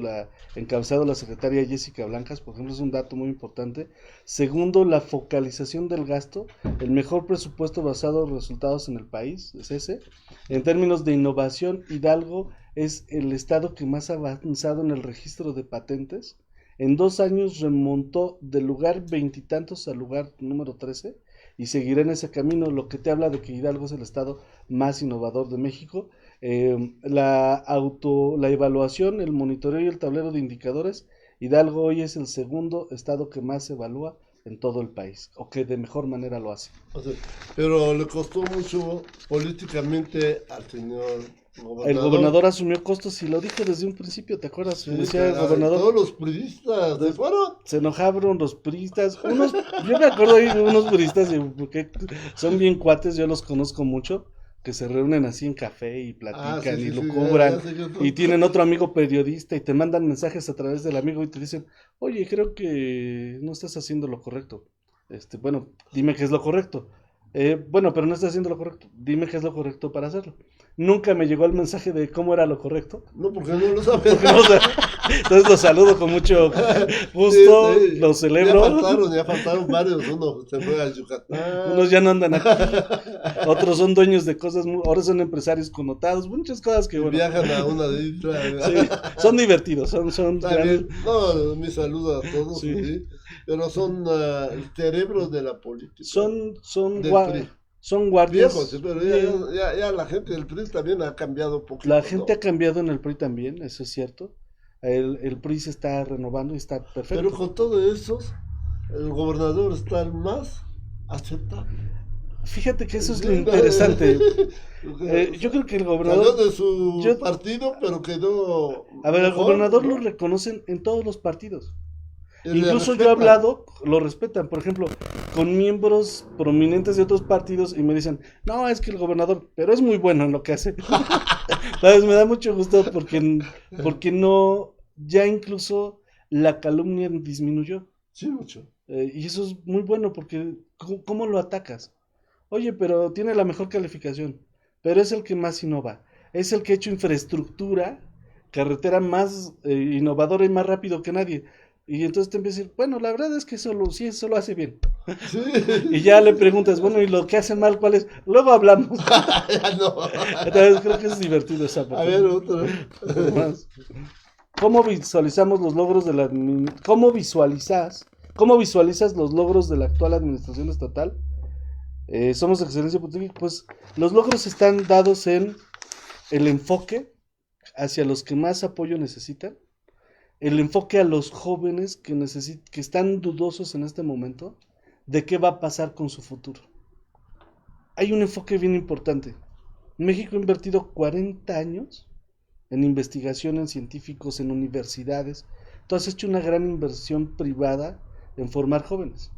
encabezado la secretaria Jessica Blancas, por ejemplo, es un dato muy importante. Segundo, la focalización del gasto, el mejor presupuesto basado en resultados en el país, es ese. En términos de innovación, Hidalgo es el estado que más ha avanzado en el registro de patentes. En 2 años remontó del lugar 20 y tantos al lugar número 13 y seguirá en ese camino, lo que te habla de que Hidalgo es el estado más innovador de México. La evaluación, el monitoreo y el tablero de indicadores, Hidalgo hoy es el segundo estado que más se evalúa en todo el país, o que de mejor manera lo hace. O sea, pero le costó mucho políticamente al señor gobernador. El gobernador asumió costos y lo dijo desde un principio, ¿te acuerdas? Sí, Decía el claro, gobernador, todos los priistas se fueron. se enojaron los priistas, yo me acuerdo ahí de unos priistas, porque son bien cuates, yo los conozco mucho, que se reúnen así en café y platican Sí, y sí, lo sí, cubran, ya sé que y tienen otro amigo periodista y te mandan mensajes a través del amigo y te dicen, oye, creo que no estás haciendo lo correcto. Bueno, dime qué es lo correcto. Bueno, pero no estás haciendo lo correcto. Dime qué es lo correcto para hacerlo. Nunca me llegó el mensaje de cómo era lo correcto. No, porque no lo sabes. Porque no sé. Entonces los saludo con mucho gusto, Sí, sí. los celebro. Ya faltaron varios. Uno se fue a Yucatán. Unos ya no andan aquí, otros son dueños de cosas, ahora son empresarios connotados, muchas cosas que bueno, Viajan a una isla. sí, son divertidos, son Está bien. No, mi saludo a todos. Sí. Sí. Pero son el cerebro de la política. son Del PRI. son guardias. Viejos, sí, pero Sí. ya la gente del PRI también ha cambiado un poquito. La gente ¿no? ha cambiado en el PRI también, eso es cierto. El PRI se está renovando y está perfecto. Pero con todo eso, el gobernador está el más aceptable. Fíjate que eso es lo Sí, interesante. Yo creo que el Salió gobernador, de su yo- partido, pero quedó. a ver, al mejor, gobernador ¿no? lo reconocen en todos los partidos. Y le Incluso yo he respetan. hablado, lo respetan, por ejemplo, con miembros prominentes de otros partidos y me dicen, no, es que el gobernador, pero es muy bueno en lo que hace. ¿Sabes? Me da mucho gusto porque no, ya incluso la calumnia disminuyó. Sí, mucho. Y eso es muy bueno porque ¿cómo lo atacas? Oye, pero tiene la mejor calificación, pero es el que más innova, es el que ha hecho infraestructura, carretera más innovadora y más rápido que nadie. Y entonces te empieza a decir, bueno, la verdad es que sí, eso lo hace bien. Sí. Y ya le preguntas, bueno, ¿y lo que hace mal cuál es? Luego hablamos. Ya no. Entonces creo que es divertido esa parte. A ver, otro. ¿Cómo visualizamos los logros de cómo visualizas los logros de la actual administración estatal? Somos Excelencia Política. Pues los logros están dados en el enfoque hacia los que más apoyo necesitan, el enfoque a los jóvenes que están dudosos en este momento de qué va a pasar con su futuro. Hay un enfoque bien importante. México ha invertido 40 años en investigación, en científicos, en universidades. Tú has hecho una gran inversión privada en formar jóvenes,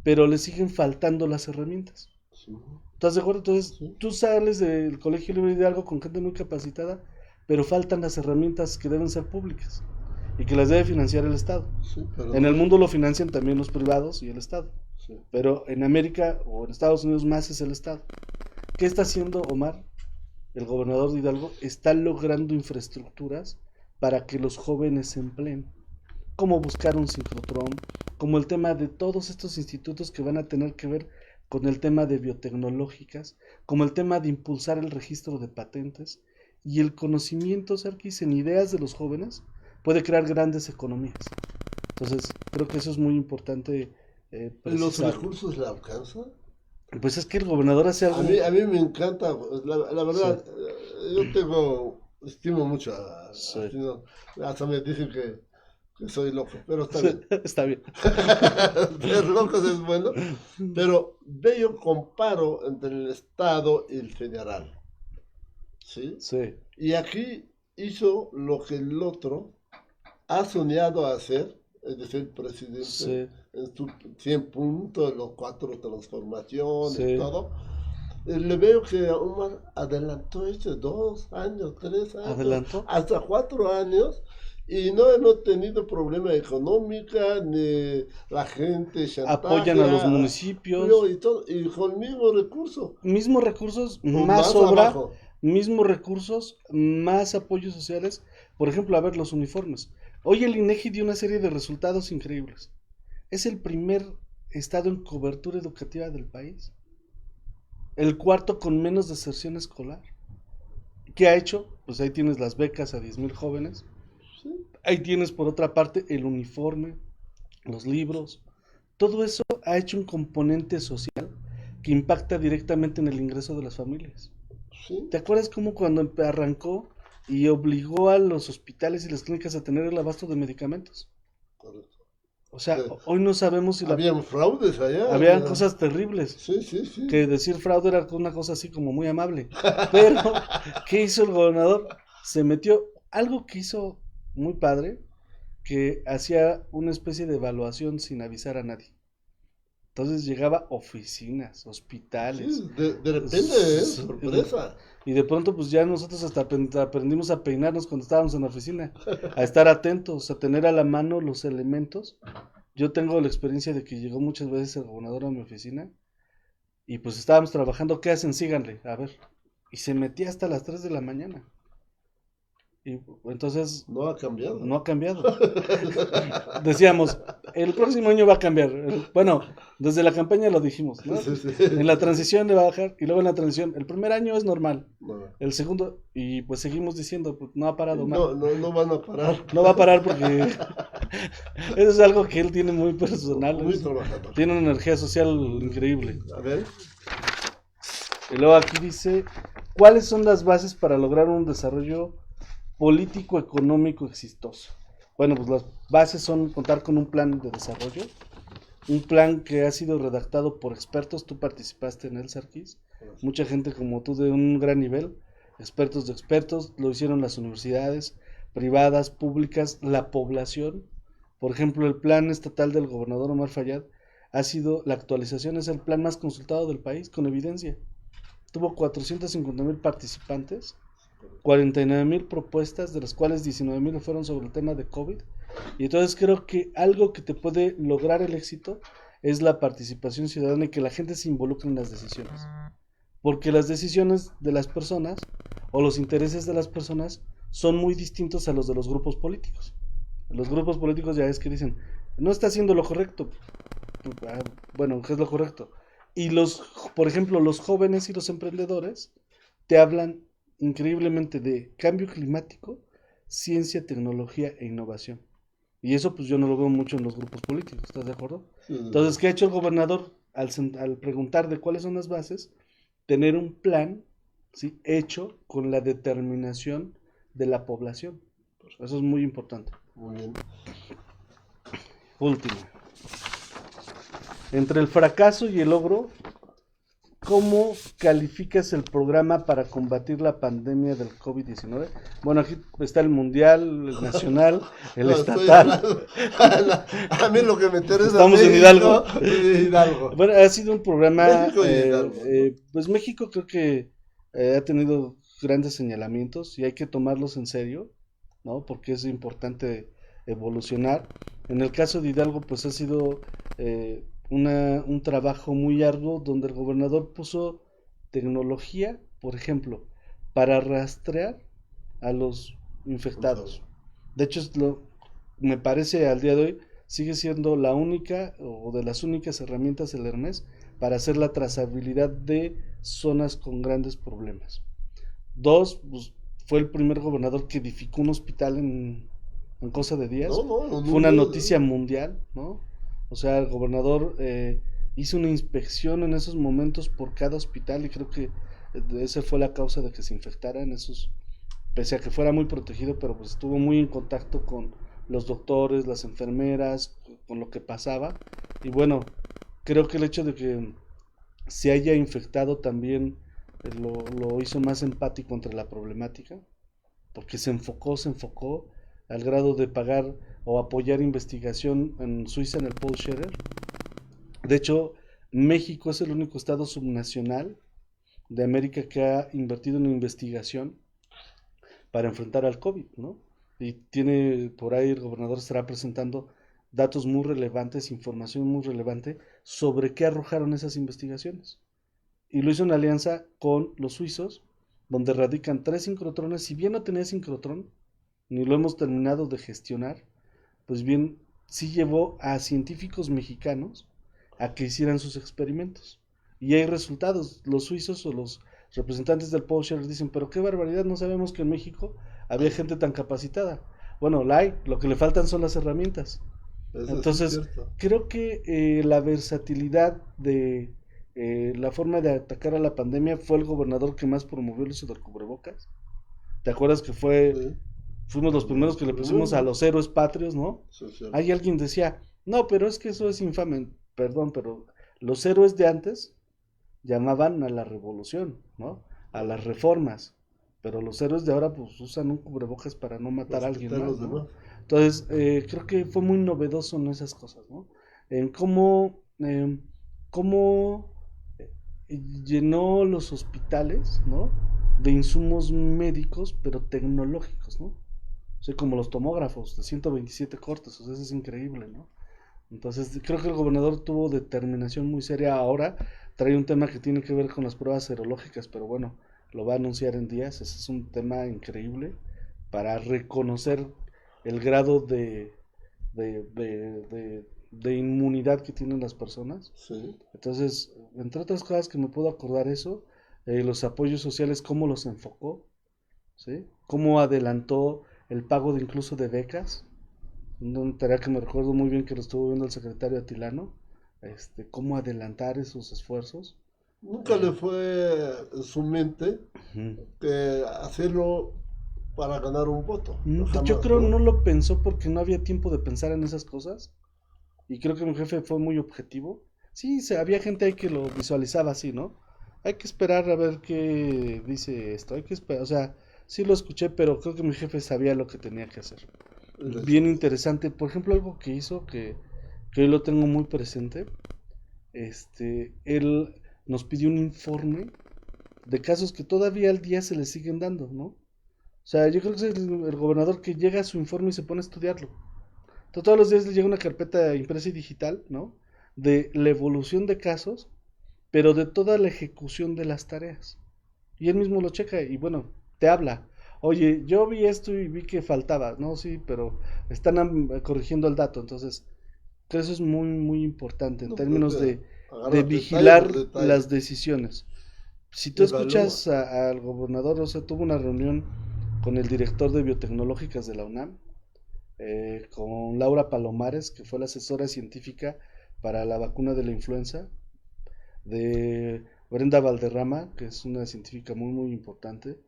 pero le siguen faltando las herramientas. Sí. ¿Estás de acuerdo? Entonces, Sí. tú sales del Colegio Libre de Hidalgo con gente muy capacitada, pero faltan las herramientas que deben ser públicas y que las debe financiar el Estado. Sí, pero En el mundo lo financian también los privados y el Estado, sí. pero en América o en Estados Unidos más es el Estado. ¿Qué está haciendo Omar, el gobernador de Hidalgo? Está logrando infraestructuras para que los jóvenes se empleen, como buscar un sincrotrón, como el tema de todos estos institutos que van a tener que ver con el tema de biotecnológicas, como el tema de impulsar el registro de patentes, y el conocimiento, Sarkis, en ideas de los jóvenes puede crear grandes economías. Entonces, creo que eso es muy importante. ¿Los Precisar. recursos le alcanzan? Pues es que el gobernador hace algo. A mí me encanta, la verdad, yo estimo mucho Sí. hasta me dicen que soy loco, pero está bien. Está bien. Ser locos es bueno, pero yo comparo entre el Estado y el federal, ¿sí? Sí. Y aquí hizo lo que el otro ha soñado hacer, es decir, presidente, Sí. en sus 100 puntos, los 4 transformaciones, Sí. todo. Le veo que Omar adelantó 2 años, 3 años, ¿Adelantó? hasta 4 años, y no hemos tenido problema económica, ni la gente Apoyan a los municipios. y todo, y con mismos recursos. Mismos recursos, O más obra, abajo. mismos recursos, más apoyos sociales. Por ejemplo, a ver, los uniformes. Hoy el INEGI dio una serie de resultados increíbles. Es el primer estado en cobertura educativa del país. El cuarto con menos deserción escolar. ¿Qué ha hecho? Pues ahí tienes las becas a 10,000 jóvenes. Sí. Ahí tienes por otra parte el uniforme, los libros. Todo eso ha hecho un componente social que impacta directamente en el ingreso de las familias. Sí. ¿Te acuerdas cómo cuando arrancó y obligó a los hospitales y las clínicas a tener el abasto de medicamentos? Correcto. O sea, Sí. hoy no sabemos si Habían fraudes allá. habían cosas terribles. Sí, sí, sí. Que decir fraude era una cosa así como muy amable. Pero, ¿qué hizo el gobernador? Se metió algo que hizo muy padre, que hacía una especie de evaluación sin avisar a nadie. Entonces llegaba a oficinas, hospitales. Sí, de repente, sorpresa. Y de pronto pues ya nosotros hasta aprendimos a peinarnos cuando estábamos en la oficina, a estar atentos, a tener a la mano los elementos. Yo tengo la experiencia de que llegó muchas veces el gobernador a mi oficina y pues estábamos trabajando, ¿qué hacen? Síganle, a ver. Y se metía hasta las 3 de la mañana. Y entonces No ha cambiado. no ha cambiado. Decíamos, el próximo año va a cambiar. Bueno, desde la campaña lo dijimos, ¿no? Sí, sí. En la transición le va a bajar y luego en la transición, el primer año es normal, No, el segundo, y pues seguimos diciendo, pues no ha parado más. no van a parar. No va a parar porque eso es algo que él tiene muy personal. Muy trabajador. Tiene una energía social increíble. A ver. Y luego aquí dice, ¿cuáles son las bases para lograr un desarrollo político económico exitoso? Bueno, pues las bases son contar con un plan de desarrollo, un plan que ha sido redactado por expertos. Tú participaste en él, Sarkis, mucha gente como tú de un gran nivel, expertos de expertos, lo hicieron las universidades privadas, públicas, la población. Por ejemplo, el plan estatal del gobernador Omar Fayad ha sido, la actualización es el plan más consultado del país, con evidencia. Tuvo 450,000 participantes, 49,000 propuestas, de las cuales 19,000 fueron sobre el tema de COVID. Y entonces creo que algo que te puede lograr el éxito es la participación ciudadana y que la gente se involucre en las decisiones. Porque las decisiones de las personas o los intereses de las personas son muy distintos a los de los grupos políticos. Los grupos políticos ya es que dicen, no está haciendo lo correcto. Bueno, ¿qué es lo correcto? Y por ejemplo, los jóvenes y los emprendedores te hablan increíblemente de cambio climático, ciencia, tecnología e innovación. Y eso pues yo no lo veo mucho en los grupos políticos, ¿estás de acuerdo? Sí, Entonces, ¿qué ha hecho el gobernador al preguntar de cuáles son las bases? Tener un plan, ¿sí?, hecho con la determinación de la población. Eso es muy importante. muy bien. Último. Entre el fracaso y el logro, ¿cómo calificas el programa para combatir la pandemia del COVID-19? Bueno, aquí está el mundial, el nacional, el No, estoy estatal. hablando- a mí lo que me interesa Estamos en México Hidalgo. y Hidalgo. Bueno, ha sido un programa, México y Hidalgo, ¿no? pues México creo que ha tenido grandes señalamientos y hay que tomarlos en serio, ¿no? Porque es importante evolucionar. En el caso de Hidalgo, pues ha sido un trabajo muy arduo donde el gobernador puso tecnología, por ejemplo, para rastrear a los infectados. De hecho, me parece al día de hoy sigue siendo la única o de las únicas herramientas del Hermes para hacer la trazabilidad de zonas con grandes problemas. Dos, pues, fue el primer gobernador que edificó un hospital en cosa de días. Fue una noticia mundial, ¿no? O sea, el gobernador hizo una inspección en esos momentos por cada hospital y creo que esa fue la causa de que se infectaran esos, pese a que fuera muy protegido, pero pues estuvo muy en contacto con los doctores, las enfermeras, con lo que pasaba. Y bueno, creo que el hecho de que se haya infectado también lo hizo más empático entre la problemática, porque se enfocó al grado de pagar o apoyar investigación en Suiza en el Paul Scherrer. De hecho, México es el único estado subnacional de América que ha invertido en investigación para enfrentar al COVID, ¿no? Y tiene por ahí el gobernador estará presentando datos muy relevantes, información muy relevante sobre qué arrojaron esas investigaciones. Y lo hizo en alianza con los suizos, donde radican 3 sincrotrones. Si bien no tenía sincrotrón, ni lo hemos terminado de gestionar, pues bien, sí llevó a científicos mexicanos a que hicieran sus experimentos. Y hay resultados. Los suizos o los representantes del Paul Scherrer dicen, pero qué barbaridad, no sabemos que en México había gente tan capacitada. Bueno, lo que le faltan son las herramientas. Eso Entonces, sí es cierto. creo que la versatilidad de la forma de atacar a la pandemia fue el gobernador que más promovió el uso del cubrebocas. ¿Te acuerdas que Sí, fuimos los primeros que le pusimos a los héroes patrios, ¿no? sí, es cierto. Ahí alguien decía, no, pero es que eso es infame. Perdón, pero los héroes de antes llamaban a la revolución, ¿no? A las reformas. Pero los héroes de ahora pues usan un cubrebocas para no matar a alguien Respetar a más, los ¿no? demás. Entonces, creo que fue muy novedoso en esas cosas, ¿no? En cómo llenó los hospitales, ¿no? De insumos médicos, pero tecnológicos, ¿no? O sea, como los tomógrafos de 127 cortes, o sea, eso es increíble, ¿no? Entonces, creo que el gobernador tuvo determinación muy seria. Ahora trae un tema que tiene que ver con las pruebas serológicas, pero bueno, lo va a anunciar en días. Ese es un tema increíble para reconocer el grado de, de, de inmunidad que tienen las personas. Sí. Entonces, entre otras cosas que me puedo acordar eso, los apoyos sociales, cómo los enfocó, ¿sí? Cómo adelantó el pago de incluso de becas. Una tarea que me recuerdo muy bien que lo estuvo viendo el secretario Atilano, cómo adelantar esos esfuerzos. Nunca le fue en su mente Ujú. que hacerlo para ganar un voto. Yo Jamás, creo no lo pensó porque no había tiempo de pensar en esas cosas. Y creo que mi jefe fue muy objetivo. Sí, había gente ahí que lo visualizaba así, ¿no? Hay que esperar a ver qué dice esto. Hay que esperar, o sea, sí lo escuché, pero creo que mi jefe sabía lo que tenía que hacer. Bien interesante. Por ejemplo, algo que hizo que hoy lo tengo muy presente. Él nos pidió un informe de casos que todavía al día se le siguen dando, ¿no? O sea, yo creo que es el gobernador que llega a su informe y se pone a estudiarlo. Entonces, todos los días le llega una carpeta impresa y digital, ¿no? De la evolución de casos, pero de toda la ejecución de las tareas. Y él mismo lo checa y bueno, te habla. oye, yo vi esto y vi que faltaba, no, sí, pero están corrigiendo el dato, entonces creo que eso es muy, muy importante en No, términos porque de agarras detalle vigilar por detalle. las decisiones. Si tú Evalúa. escuchas al gobernador, o sea, tuvo una reunión con el director de biotecnológicas de la UNAM, con Laura Palomares, que fue la asesora científica para la vacuna de la influenza, de Brenda Valderrama, que es una científica muy, muy importante,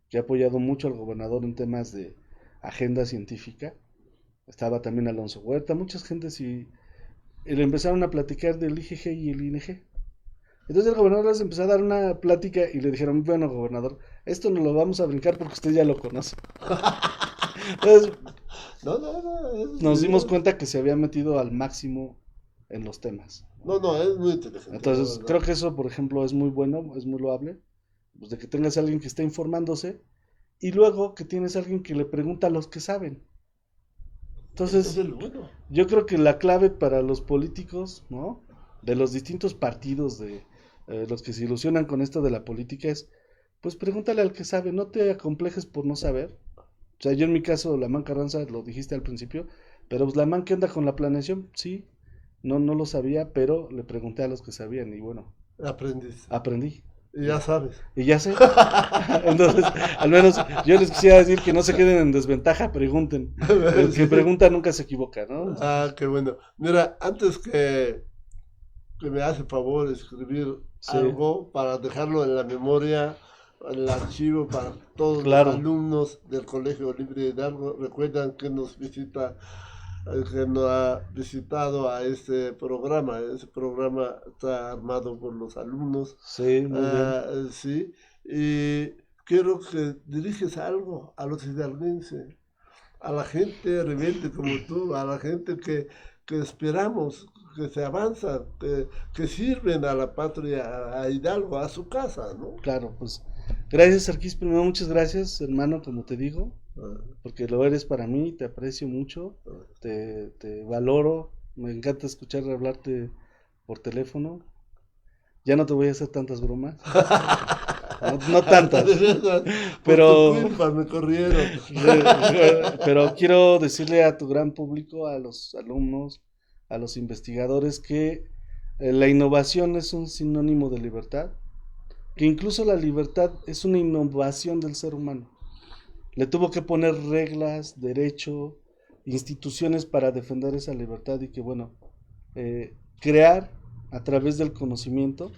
que ha apoyado mucho al gobernador en temas de agenda científica. Estaba también Alonso Huerta, muchas gentes, y le empezaron a platicar del IgG y el ING. Entonces el gobernador les empezó a dar una plática y le dijeron, bueno, gobernador, esto no lo vamos a brincar porque usted ya lo conoce. Entonces No, nos dimos cuenta que se había metido al máximo en los temas. No, es muy inteligente. Entonces creo que eso, por ejemplo, es muy bueno, es muy loable, pues de que tengas a alguien que está informándose y luego que tienes a alguien que le pregunta a los que saben. Entonces, Es el bueno. yo creo que la clave para los políticos, ¿no? De los distintos partidos, de los que se ilusionan con esto de la política es, pues pregúntale al que sabe, no te acomplejes por no saber. O sea, yo en mi caso, Lamán Carranza, lo dijiste al principio, pero pues Lamán, ¿qué onda con la planeación? Sí, no lo sabía, pero le pregunté a los que sabían y bueno, Aprendiste. aprendí. Y ya sabes. Y ya sé. Entonces, al menos yo les quisiera decir que no se queden en desventaja, pregunten. El que pregunta nunca se equivoca, ¿no? Ah, qué bueno. Mira, antes que me hace favor escribir Sí. algo para dejarlo en la memoria, en el archivo para todos Claro. los alumnos del Colegio Libre de Hidalgo. Recuerdan que que nos ha visitado a este programa. Ese programa está armado por los alumnos. Sí, muy bien. Sí, y quiero que diriges algo a los hidalguenses, a la gente rebelde como tú, a la gente que esperamos que se avanza, que sirven a la patria, a Hidalgo, a su casa, ¿no? Claro, pues gracias, Arquís. Primero, muchas gracias, hermano, como te digo, porque lo eres para mí, te aprecio mucho, te valoro, me encanta escuchar hablarte por teléfono. Ya no te voy a hacer tantas bromas. No tantas. Pero, por tu culpa me corrieron. pero quiero decirle a tu gran público, a los alumnos, a los investigadores, que la innovación es un sinónimo de libertad, que incluso la libertad es una innovación del ser humano. Le tuvo que poner reglas, derecho, instituciones para defender esa libertad y que, bueno, crear a través del conocimiento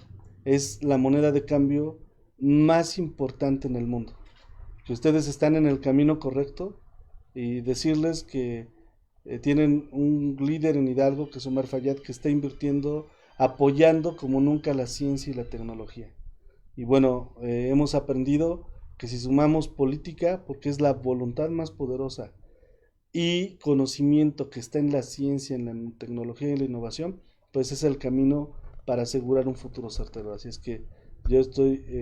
es la moneda de cambio más importante en el mundo. Que ustedes están en el camino correcto y decirles que tienen un líder en Hidalgo, que es Omar Fayad, que está invirtiendo, apoyando como nunca la ciencia y la tecnología. Y bueno, hemos aprendido que si sumamos política, porque es la voluntad más poderosa, y conocimiento que está en la ciencia, en la tecnología y en la innovación, pues es el camino para asegurar un futuro certero. Así es que yo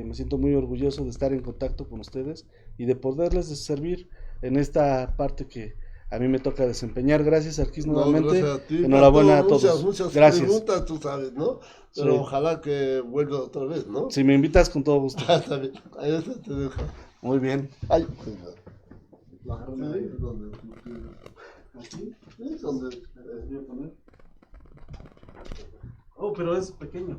me siento muy orgulloso de estar en contacto con ustedes y de poderles servir en esta parte que a mí me toca desempeñar. Gracias, Arquís, nuevamente. Gracias a ti. Enhorabuena a todos. Muchas Gracias. preguntas, tú sabes, ¿no? Pero Sí. ojalá que vuelva otra vez, ¿no? Si me invitas, con todo gusto. Está bien. Ahí está, te dejo. Muy bien. Ay, cuidado. Ahí es donde tú quieras. Aquí es donde voy a poner. Oh, pero es pequeño.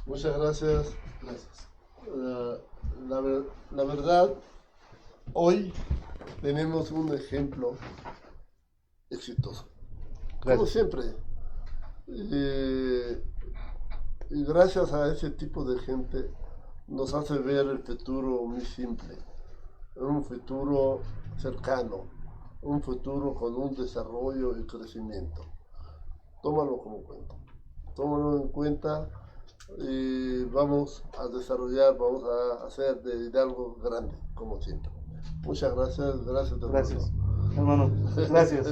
Muchas gracias. Gracias. La verdad, hoy tenemos un ejemplo exitoso. Como Gracias. siempre. Y gracias a ese tipo de gente nos hace ver el futuro muy simple. Un futuro cercano. Un futuro con un desarrollo y crecimiento. Tómalo como cuenta. Tómalo en cuenta y vamos a desarrollar, vamos a hacer de Hidalgo grande, como siempre. Muchas gracias, gracias de Gracias. nuevo. hermano. Gracias.